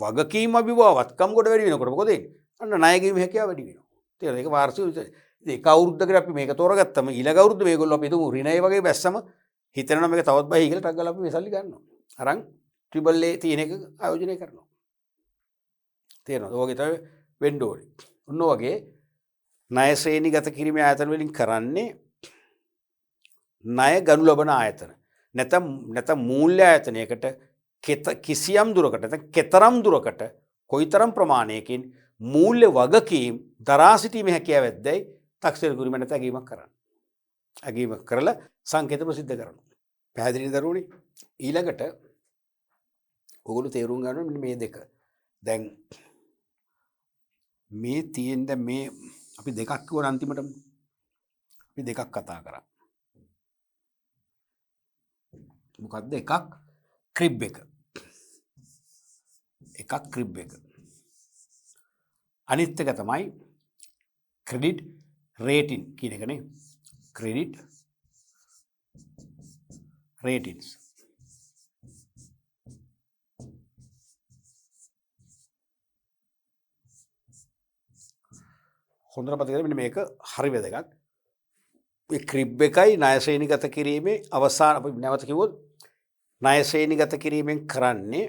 A: වගකීම් අභිභව වත්කම් කොට වැඩි වෙනකොට මොකද වෙන්නේ? අන්න ණය ගෙවීමේ හැකියාව වැඩි වෙනවා. තේරෙනවද? ඒක වාර්ෂික ඒක අවුරුද්දකට අපි මේක තෝරගත්තම ඊළඟ අවුරුද්ද මේගොල්ලෝ අපි හිතමු රිණය වගේ බැස්සම හිතනවා මේක තවත් බයි කියලා ටක් ගාලා අපි මේ සල්ලි ගන්නවා. අරන් ට්‍රිබල් A තියෙන එක ආයෝජනය කරනවා. තේරෙනවද? ඔයගේ තමයි වෙන්න ඕනේ. ඔන්න වගේ ණය ශ්‍රේණිගත කිරීමේ ආයතන වලින් කරන්නේ ණය ගනු ලබන ආයතන. නැත්නම් මූල්‍ය ආයතනයකට කිසියම් දුරකට නැත්නම් කෙතරම් දුරකට කොයිතරම් ප්‍රමාණයකින් මූල්‍ය වගකීම් දරා සිටීමේ හැකියාව ඇද්දයි තක්සේරු කිරීම නැත්නම් අගීමක් කරන්න. අගීමක් කරලා සංකේත ප්‍රසිද්ධ කරනවා. පැහැදිලි දරුවනේ. ඊළඟට ඔයගොල්ලෝ තේරුම් ගන්න ඕනේ මේ දෙක. දැන් මේ තියෙන මේ අපි දෙකක් කිව්වන අන්තිමටම අපි දෙකක් කතා කරා. මොකද්ද එකක් ක්‍රිබ් එක. එකක් ක්‍රිබ් එක. අනිත් එක තමයි ක්‍රෙඩිට් රේටින් කියන එකනේ. Credit ratings. හොඳට මතක තියාගන්න මේක හරි වැදගත්. මේ ක්‍රිබ් එකයි ණය ශ්‍රේණිගත කිරීමේ අවසාන අපි නැවත කිව්වොත් ණය ශ්‍රේණිගත කිරීමෙන් කරන්නේ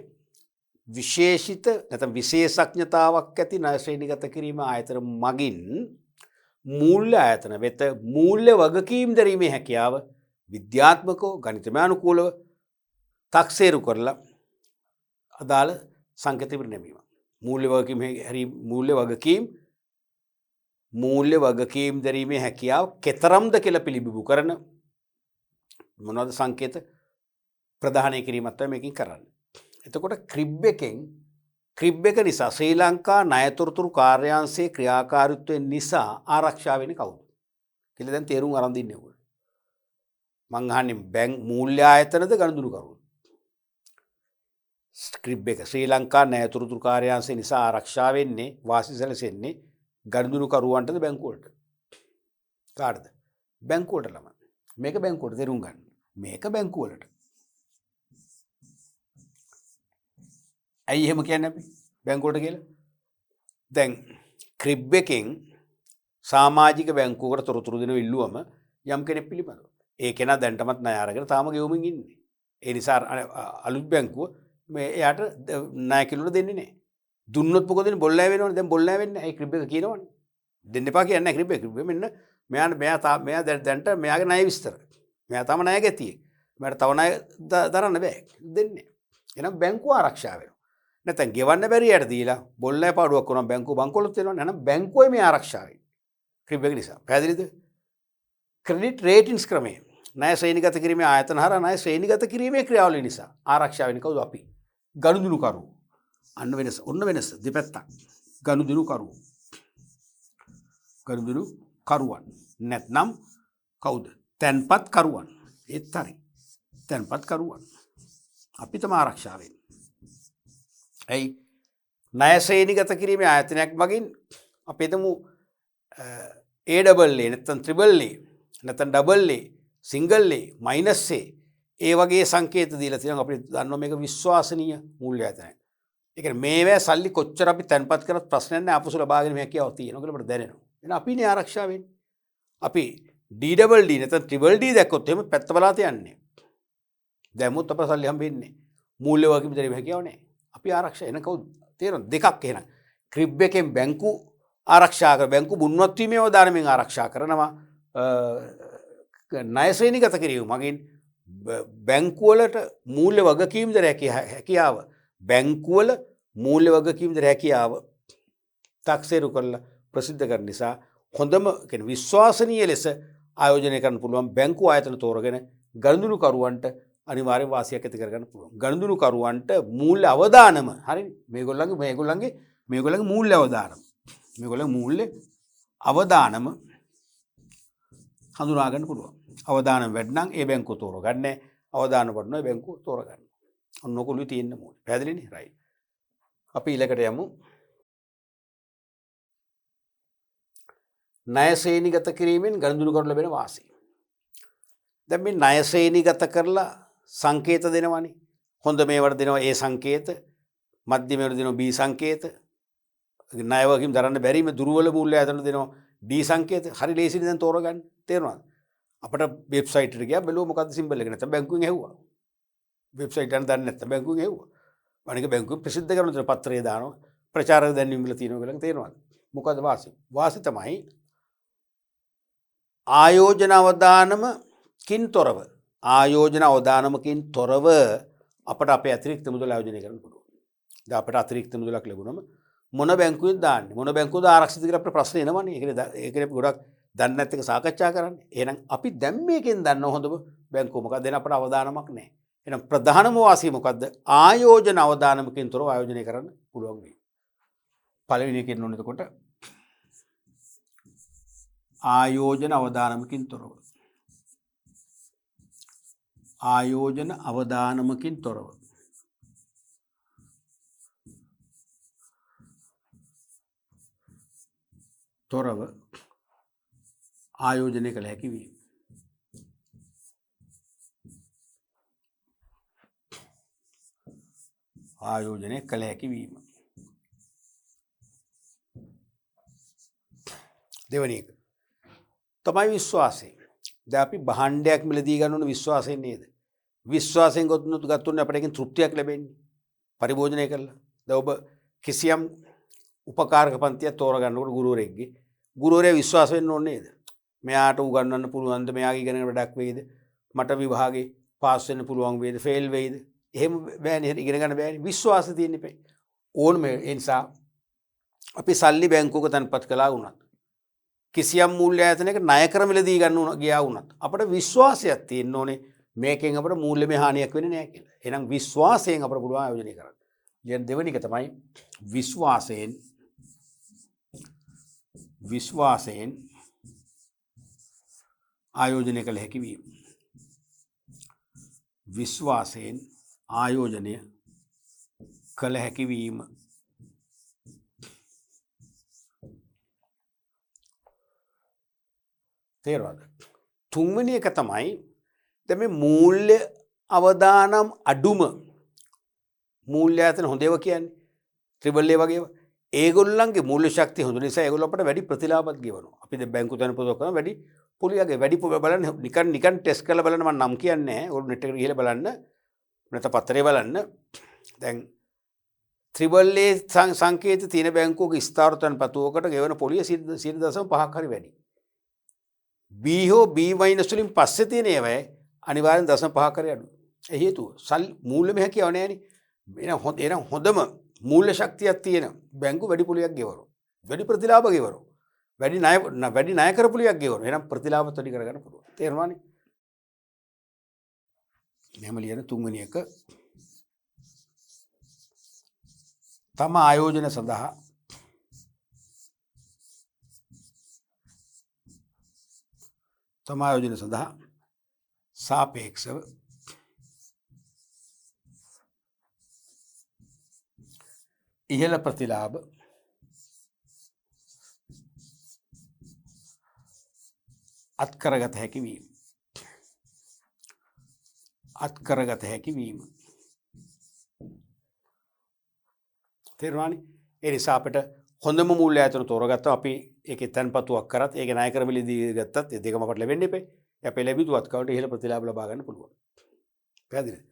A: විශේෂිත නැත්නම් විශේෂඥතාවක් ඇති ණය ශ්‍රේණිගත කිරීම ආයතන මගින් මූල්‍ය ආයතන වෙත මූල්‍ය වගකීම් දැරීමේ හැකියාව විද්‍යාත්මකව ගණිතමය අනුකූලව තක්සේරු කරලා අදාළ සංකේත පිරිනැමීම. මූල්‍ය වගකීම් දැරීමේ හැකියාව කෙතරම්ද කියලා පිළිබිඹු කරන මොනවද සංකේත ප්‍රදානය කිරීමත් තමයි මේකෙන් කරන්නේ. එතකොට ක්‍රිබ් එක නිසා ශ්‍රී ලංකා ණයතොරතුරු කාර්යාංශයේ ක්‍රියාකාරීත්වය නිසා ආරක්ෂා වෙන්නේ කවුද කියලා දැන් තේරුම් අරන් දින්නේ ඔයගොල්ලෝ. මං අහන්නේ මූල්‍ය ආයතනද ගනුදෙනු කරුවොත්. ක්‍රිබ් එක ශ්‍රී ලංකා ණයතොරතුරු කාර්යාංශය නිසා ආරක්ෂා වෙන්නේ වාසි සැලසෙන්නේ ගනුදෙනු කරුවන්ටද බැංකුවලට? කාටද? බැංකුවලට ළම. මේක බැංකුවට තේරුම් ගන්න. මේක බැංකුවලට. ඇයි එහෙම කියන්නේ අපි බැංකුවට කියලා? දැන් ක්‍රිබ් එකෙන් සමාජික බැංකුවකට තොරතුරු දෙන ඉල්ලුවම යම් කෙනෙක් පිළිබඳව. ඒ කෙනා දැන්ටමත් ණය අරගෙන තාම ගෙවමින් ඉන්නේ. ඒ නිසා අලුත් බැංකුව මේ එයාට ණය කිලුට දෙන්නේ නැහැ. දුන්නොත් මොකද වෙන්නේ? බොල් නැහැ වෙනවනේ. දැන් බොල් නැහැ වෙන්නේ. ඒ ක්‍රිබ් එක කියනවනේ. දෙන්න එපා කියන්නේ නැහැ ක්‍රිබ් එක. ක්‍රිබ් එක මෙන්න මෙයා දැන්ට මෙයාගේ ණය විස්තර. මෙයා තම ණය ගැතියෙක්. මෙයාට තව ණය දරන්න බෑ. දෙන්නේ. එහෙනම් බැංකුව ආරක්ෂා වෙනවා. නැත්නම් ගෙවන්න බැරි යට දීලා බොල් නැහැ පාඩුවක් වුණා බැංකුව බංකොලොත් වෙනවා. එහෙනම් බැංකුවේ මේ ආරක්ෂා වෙන්නේ. ක්‍රිබ් එක නිසා. පැහැදිලිද? ක්‍රෙඩිට් රේටින්ස් ක්‍රමය. ණය ශ්‍රේණිගත කිරීමේ ආයතන හරහා ණය ශ්‍රේණිගත කිරීමේ ක්‍රියාවලිය නිසා ආරක්ෂා වෙන්නේ කවුද? අපි. ගනුදෙනු කරුවෝ. අන්න වෙනස. ඔන්න වෙනස දෙපැත්තක්. ගනුදෙනු කරුවන්. නැත්නම් කවුද? තැන්පත් කරුවන්. ඒත් හරි. තැන්පත් කරුවන්. අපි තමයි ආරක්ෂා වෙන්නේ. ඇයි? ණය ශ්‍රේණිගත කිරීමේ ආයතනයක් මගින් අපි හිතමු A නැත්නම් ත්‍රිබල් A නැත්නම් double A single A minus A ඒ වගේ සංකේත දීලා තියෙනවා. අපිට දන්නවා මේක විශ්වාසනීය මූල්‍ය ආයතනයක්. ඒ කියන්නේ මේවැ සල්ලි කොච්චර අපි තැන්පත් කරත් ප්‍රශ්නයක් නැහැ. අපසු ලබාගෙන මේ හැකියාව තියෙනවා කියලා අපිට දැනෙනවා. එහෙනම් අපිනේ ආරක්ෂා වෙන්නේ. අපි DDD නැත්නම් ට්‍රිපල් D දැක්කොත් එහෙම පැත්ත බලාත යන්නේ. දැම්මොත් අපට සල්ලි හම්බෙන්නේ. මූල්‍ය වගකීම් දැරීම හැකියාව නැහැ. අපි ආරක්ෂා එන කවුද? තේරෙනවද? දෙකක් එහෙනම්. ක්‍රිබ් එකෙන් බැංකු ආරක්ෂා කර බැංකු මුන්වත් වීමේ අවදානමෙන් ආරක්ෂා කරනවා. ණය ශ්‍රේණිගත කිරීම මගින් බැංකුවලට මූල්‍ය වගකීම් දැරිය හැකියාව බැංකුවල මූල්‍ය වගකීම් දැරිය හැකියාව 탁සේරු කරලා ප්‍රසිද්ධ කරන නිසා හොඳම කියන්නේ විශ්වාසනීය ලෙස ආයෝජනය කරන්න පුළුවන් බැංකු ආයතන තෝරගෙන ගනුදෙනුකරුවන්ට අනිවාර්ය වාසියක් ඇති කරගන්න පුළුවන්. ගනුදෙනුකරුවන්ට මූල්‍ය අවදානම හරිනේ මේගොල්ලන්ගේ මූල්‍ය අවදානම මේගොල්ලන්ගේ මූල්‍ය අවදානම හඳුනා ගන්න පුළුවන්. අවදානම් වැඩනම් ඒ බැංකුව තෝරගන්නේ. අවදානම් වඩනවා ඒ බැංකුව තෝරගන්න. ඔන්න ඔකලුයි තියෙන්න ඕනේ. පැහැදිලිනේ? රයිට්. අපි ඊළඟට යමු. ණය ශ්‍රේණිගත කිරීමෙන් ගනුදෙනුකරු ලැබෙන වාසි. දැන් මේ ණය ශ්‍රේණිගත කරලා සංකේත දෙනවනේ. හොඳ මේවට දෙනවා A සංකේත, මධ්‍යම මේවට දෙනවා B සංකේත. ණය වගකීම් දරන්න බැරි මේ දුර්වල මූල්‍ය ආයතන දෙනවා D සංකේත. හරි ලේසියි දැන් තෝරගන්න. තේරුණාද? අපිට වෙබ්සයිට් එකට ගියා බැලුවා මොකද්ද සිම්බල් එක නැත්නම් බැංකුවෙන් ඇහුවා. වෙබ්සයිට් එක දන්නේ නැත්නම් බැංකුවෙන් ඇහුවා. අනික බැංකුව ප්‍රසිද්ධ කරන විතර පත්‍රය දානවා. ප්‍රචාර දැන්වීම් වල තියෙනවා කියලා තේරෙනවද? මොකද්ද වාසි? වාසි තමයි ආයෝජන අවදානමකින් තොරව අපට අපේ අතිරික්ත මුදල ආයෝජනය කරන්න පුළුවන්. දැන් අපට අතිරික්ත මුදලක් ලැබුණම මොන බැංකුවෙන්ද දාන්නේ? මොන බැංකුවද ආරක්ෂිත කියලා අපිට ප්‍රශ්න එනවනේ. ඒකනේ ගොඩක් දන්නේ නැති එක සාකච්ඡා කරන්නේ. එහෙනම් අපි දැන් මේකෙන් දන්න හොඳම බැංකුව මොකක්ද? එන අපට අවදානමක් නැහැ. එහෙනම් ප්‍රධානම වාසිය මොකද්ද? ආයෝජන අවදානමකින් තොරව ආයෝජනය කරන්න පුළුවන් වෙයි. පළවෙනි එකෙන් ඕනේ එතකොට ආයෝජන අවදානමකින් තොරව. ආයෝජන අවදානමකින් තොරව. ආයෝජනය කළ හැකි වීම. ආයෝජනය කළ හැකි වීම. දෙවැනි එක තමයි විශ්වාසය. දැන් අපි භාණ්ඩයක් මිලදී ගන්න ඕන විශ්වාසයෙන් නේද? විශ්වාසයෙන් ගත්තොත් අපිට ඒකෙන් තෘප්තියක් ලැබෙන්නේ. පරිභෝජනය කළා. දැන් ඔබ කිසියම් උපකාරක පන්තියක් තෝරගන්නකොට ගුරුවරයා විශ්වාස වෙන්න ඕනේ නේද? මෙයාට උගන්වන්න පුළුවන්ද? මෙයාගේ ඉගෙන ගන්න වැඩක් වෙයිද? මට විභාගේ පාස් වෙන්න පුළුවන් වේද? ෆේල් වෙයිද? එහෙම බෑනේ. ඉගෙන ගන්න බෑනේ. විශ්වාසය තියෙන්න එපා. ඕනම ඒ නිසා අපි සල්ලි බැංකුවක තැන්පත් කළා වුණත් කිසියම් මූල්‍ය ආයතනයක ණය කර මිලදී ගන්න ගියා වුණත් අපිට විශ්වාසයක් තියෙන්න ඕනේ මේකෙන් අපිට මූල්‍යමය හානියක් වෙන්නේ නැහැ කියලා. එහෙනම් විශ්වාසයෙන් අපිට පුළුවන් ආයෝජනය කරන්න. ඊට දෙවෙනි එක තමයි විශ්වාසයෙන් ආයෝජනය කළ හැකි වීම. විශ්වාසයෙන් ආයෝජනය කළ හැකි වීම. තේරෙනවද? තුන්වෙනි එක තමයි දැන් මේ මූල්‍ය අවදානම් අඩුම මූල්‍ය ආයතන හොඳ ඒවා කියන්නේ ත්‍රිබල් ඒ වගේ ඒවා. ඒගොල්ලන්ගේ මූල්‍ය ශක්තිය හොඳ නිසා ඒගොල්ලෝ අපට වැඩි ප්‍රතිලාභත් ගෙවනවා. අපි දැන් බැංකු තැන පොතක් කරන වැඩි පොලියගේ වැඩි බලන්න නිකන් ටෙස්ට් කරලා බලන්න මම නම් කියන්නේ නැහැ. ඔයගොල්ලෝ නෙට් එකට ගිහලා බලන්න. නැත්නම් පත්‍රේ බලන්න. දැන් ත්‍රිබල් ඒ සංකේත තියෙන බැංකුවක ස්ථාවර තැන් පතුවකට ගෙවන පොලිය 0.5ක් හරි වැඩි. B හෝ B- වලින් පස්සේ තියෙන ඒවා අනිවාර්යෙන් 0.5ක් හරි අඩු. ඒ හේතුව මූල්‍යමය හැකියාව නැහැනේ. එහෙනම් හොඳම මූල්‍ය ශක්තියක් තියෙන බැංකු වැඩි පොලියක් ගෙවනවා. වැඩි ප්‍රතිලාභ ගෙවනවා. වැඩි ණය කර පොලියක් ගෙවනවා. එහෙනම් ප්‍රතිලාභ වැඩි කරගන්න පුළුවන්. තේරෙනවනේ? මෙහෙම ලියන තුන්වෙනි එක තම ආයෝජන සඳහා සාපේක්ෂව ඉහළ ප්‍රතිලාභ අත්කරගත හැකි වීම. තේරුණානේ? ඒ නිසා අපිට හොඳම මූල්‍ය ආයතන තෝරගත්තා. අපි ඒකේ තැන්පතුවක් කරත් ඒකේ ණය කර මිලදී ගත්තත් ඒ දෙකම අපට ලැබෙන්න එපේ. අපේ ලැබිදුවත්කවට ඉහළ ප්‍රතිලාභ ලබා ගන්න පුළුවන්. පැහැදිලිද?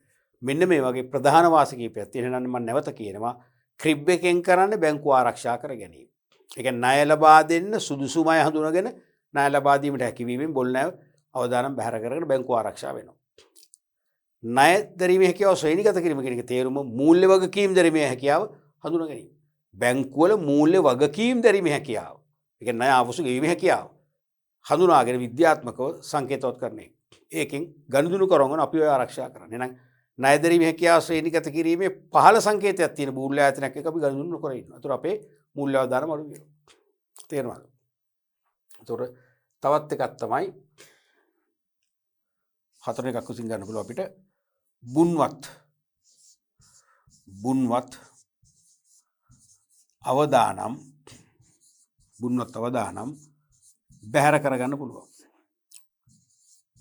A: මෙන්න මේ වගේ ප්‍රධාන වාසි කීපයක් තියෙනවා. මම නැවත කියනවා ක්‍රිබ් එකෙන් කරන්නේ බැංකුව ආරක්ෂා කර ගැනීම. ඒ කියන්නේ ණය ලබා දෙන්න සුදුසුම අය හඳුනගෙන ණය ලබා දීමට හැකියවීමෙන් බොල් ණය අවදානම් බැහැර කරගෙන බැංකුව ආරක්ෂා වෙනවා. ණය දැරීමේ හැකියාව ශ්‍රේණිගත කිරීම කියන එක තේරුම මූල්‍ය වගකීම් දැරීමේ හැකියාව හඳුනා ගැනීම. බැංකුවල මූල්‍ය වගකීම් දැරීමේ හැකියාව. ඒ කියන්නේ ණය ආපසු ගෙවීමේ හැකියාව හඳුනාගෙන විද්‍යාත්මකව සංකේතවත් කරන එක. ඒකෙන් ගනුදෙනු කරවගෙන අපි ඔය ආරක්ෂා කරන්නේ. එහෙනම් ණය දැරීමේ හැකියාව ශ්‍රේණිගත කිරීමේ පහළ සංකේතයක් තියෙන මූල්‍ය ආයතනයක් එක අපි ගනුදෙනු නොකර ඉන්නවා. ඒතර අපේ මූල්‍ය අවදානම අඩු වෙනවා. තේරෙනවද? ඒතර තවත් එකක් තමයි හතර එකක් උසින් ගන්න පුළුවන් අපිට බුන්වත් අවදානම් බැහැර කරගන්න පුළුවන්.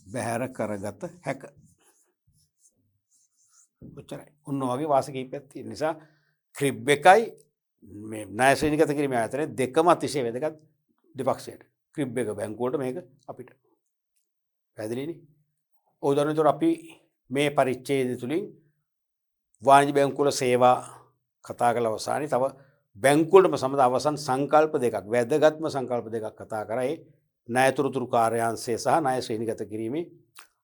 A: බැහැර කරගත හැක. ඔච්චරයි. ඔන්න වගේ වාසි කීපයක් තියෙන නිසා ක්‍රිබ් එකයි මේ ණය ශ්‍රේණිගත කිරීමේ ආයතනයේ දෙකම අතිශය වැදගත් දෙපක්ෂයට. ක්‍රිබ් එක බැංකුවට මේක අපිට. පැහැදිලිනේ? උදාහරණයක් අපි මේ පරිච්ඡේදය තුලින් වාණිජ්‍ය බැංකුවල සේවා කතා කළ අවසානයේ තව බැංකුවලටම සම්බන්ධ අවසන් සංකල්ප දෙකක් වැදගත්ම සංකල්ප දෙකක් කතා කරා. ඒ ණය තොරතුරු කාර්යාංශය සහ ණය ශ්‍රේණිගත කිරීමේ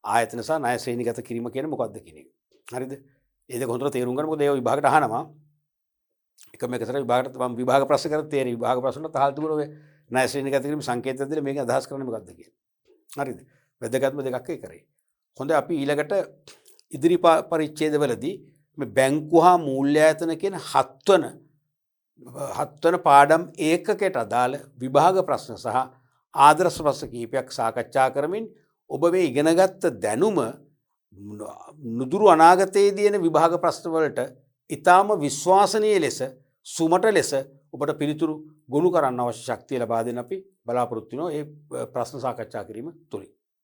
A: ආයතන සහ ණය ශ්‍රේණිගත කිරීම කියන්නේ මොකක්ද කියන එක. හරිද? ඒ දෙක හොඳට තේරුම් ගන්න. මොකද ඒව විභාගයට අහනවා. එකම එක සැර විභාගයට මම විභාග ප්‍රශ්න කරලා තේරි විභාග ප්‍රශ්නට අහලා තිබුණා ඔය ණය ශ්‍රේණිගත කිරීම සංකේතයක් දෙලා මේක අදහස් කරන්නේ මොකක්ද කියලා. හරිද? වැදගත්ම දෙකක් ඒ කරේ. හොඳයි අපි ඊළඟට ඉදිරි පරිච්ඡේදවලදී මේ බැංකු හා මූල්‍ය ආයතන කියන හත්වන පාඩම් ඒකකයට අදාළ විභාග ප්‍රශ්න සහ ආදර්ශ ප්‍රශ්න කිහිපයක් සාකච්ඡා කරමින් ඔබ මේ ඉගෙනගත්ත දැනුම නුදුරු අනාගතයේදී එන විභාග ප්‍රශ්න වලට ඊටාම විශ්වාසනීය ලෙස සුමට ලෙස ඔබට පිළිතුරු ගොනු කරන්න අවශ්‍ය ශක්තිය ලබා දෙන්න අපි බලාපොරොත්තු වෙනවා මේ ප්‍රශ්න සාකච්ඡා කිරීම තුලින්.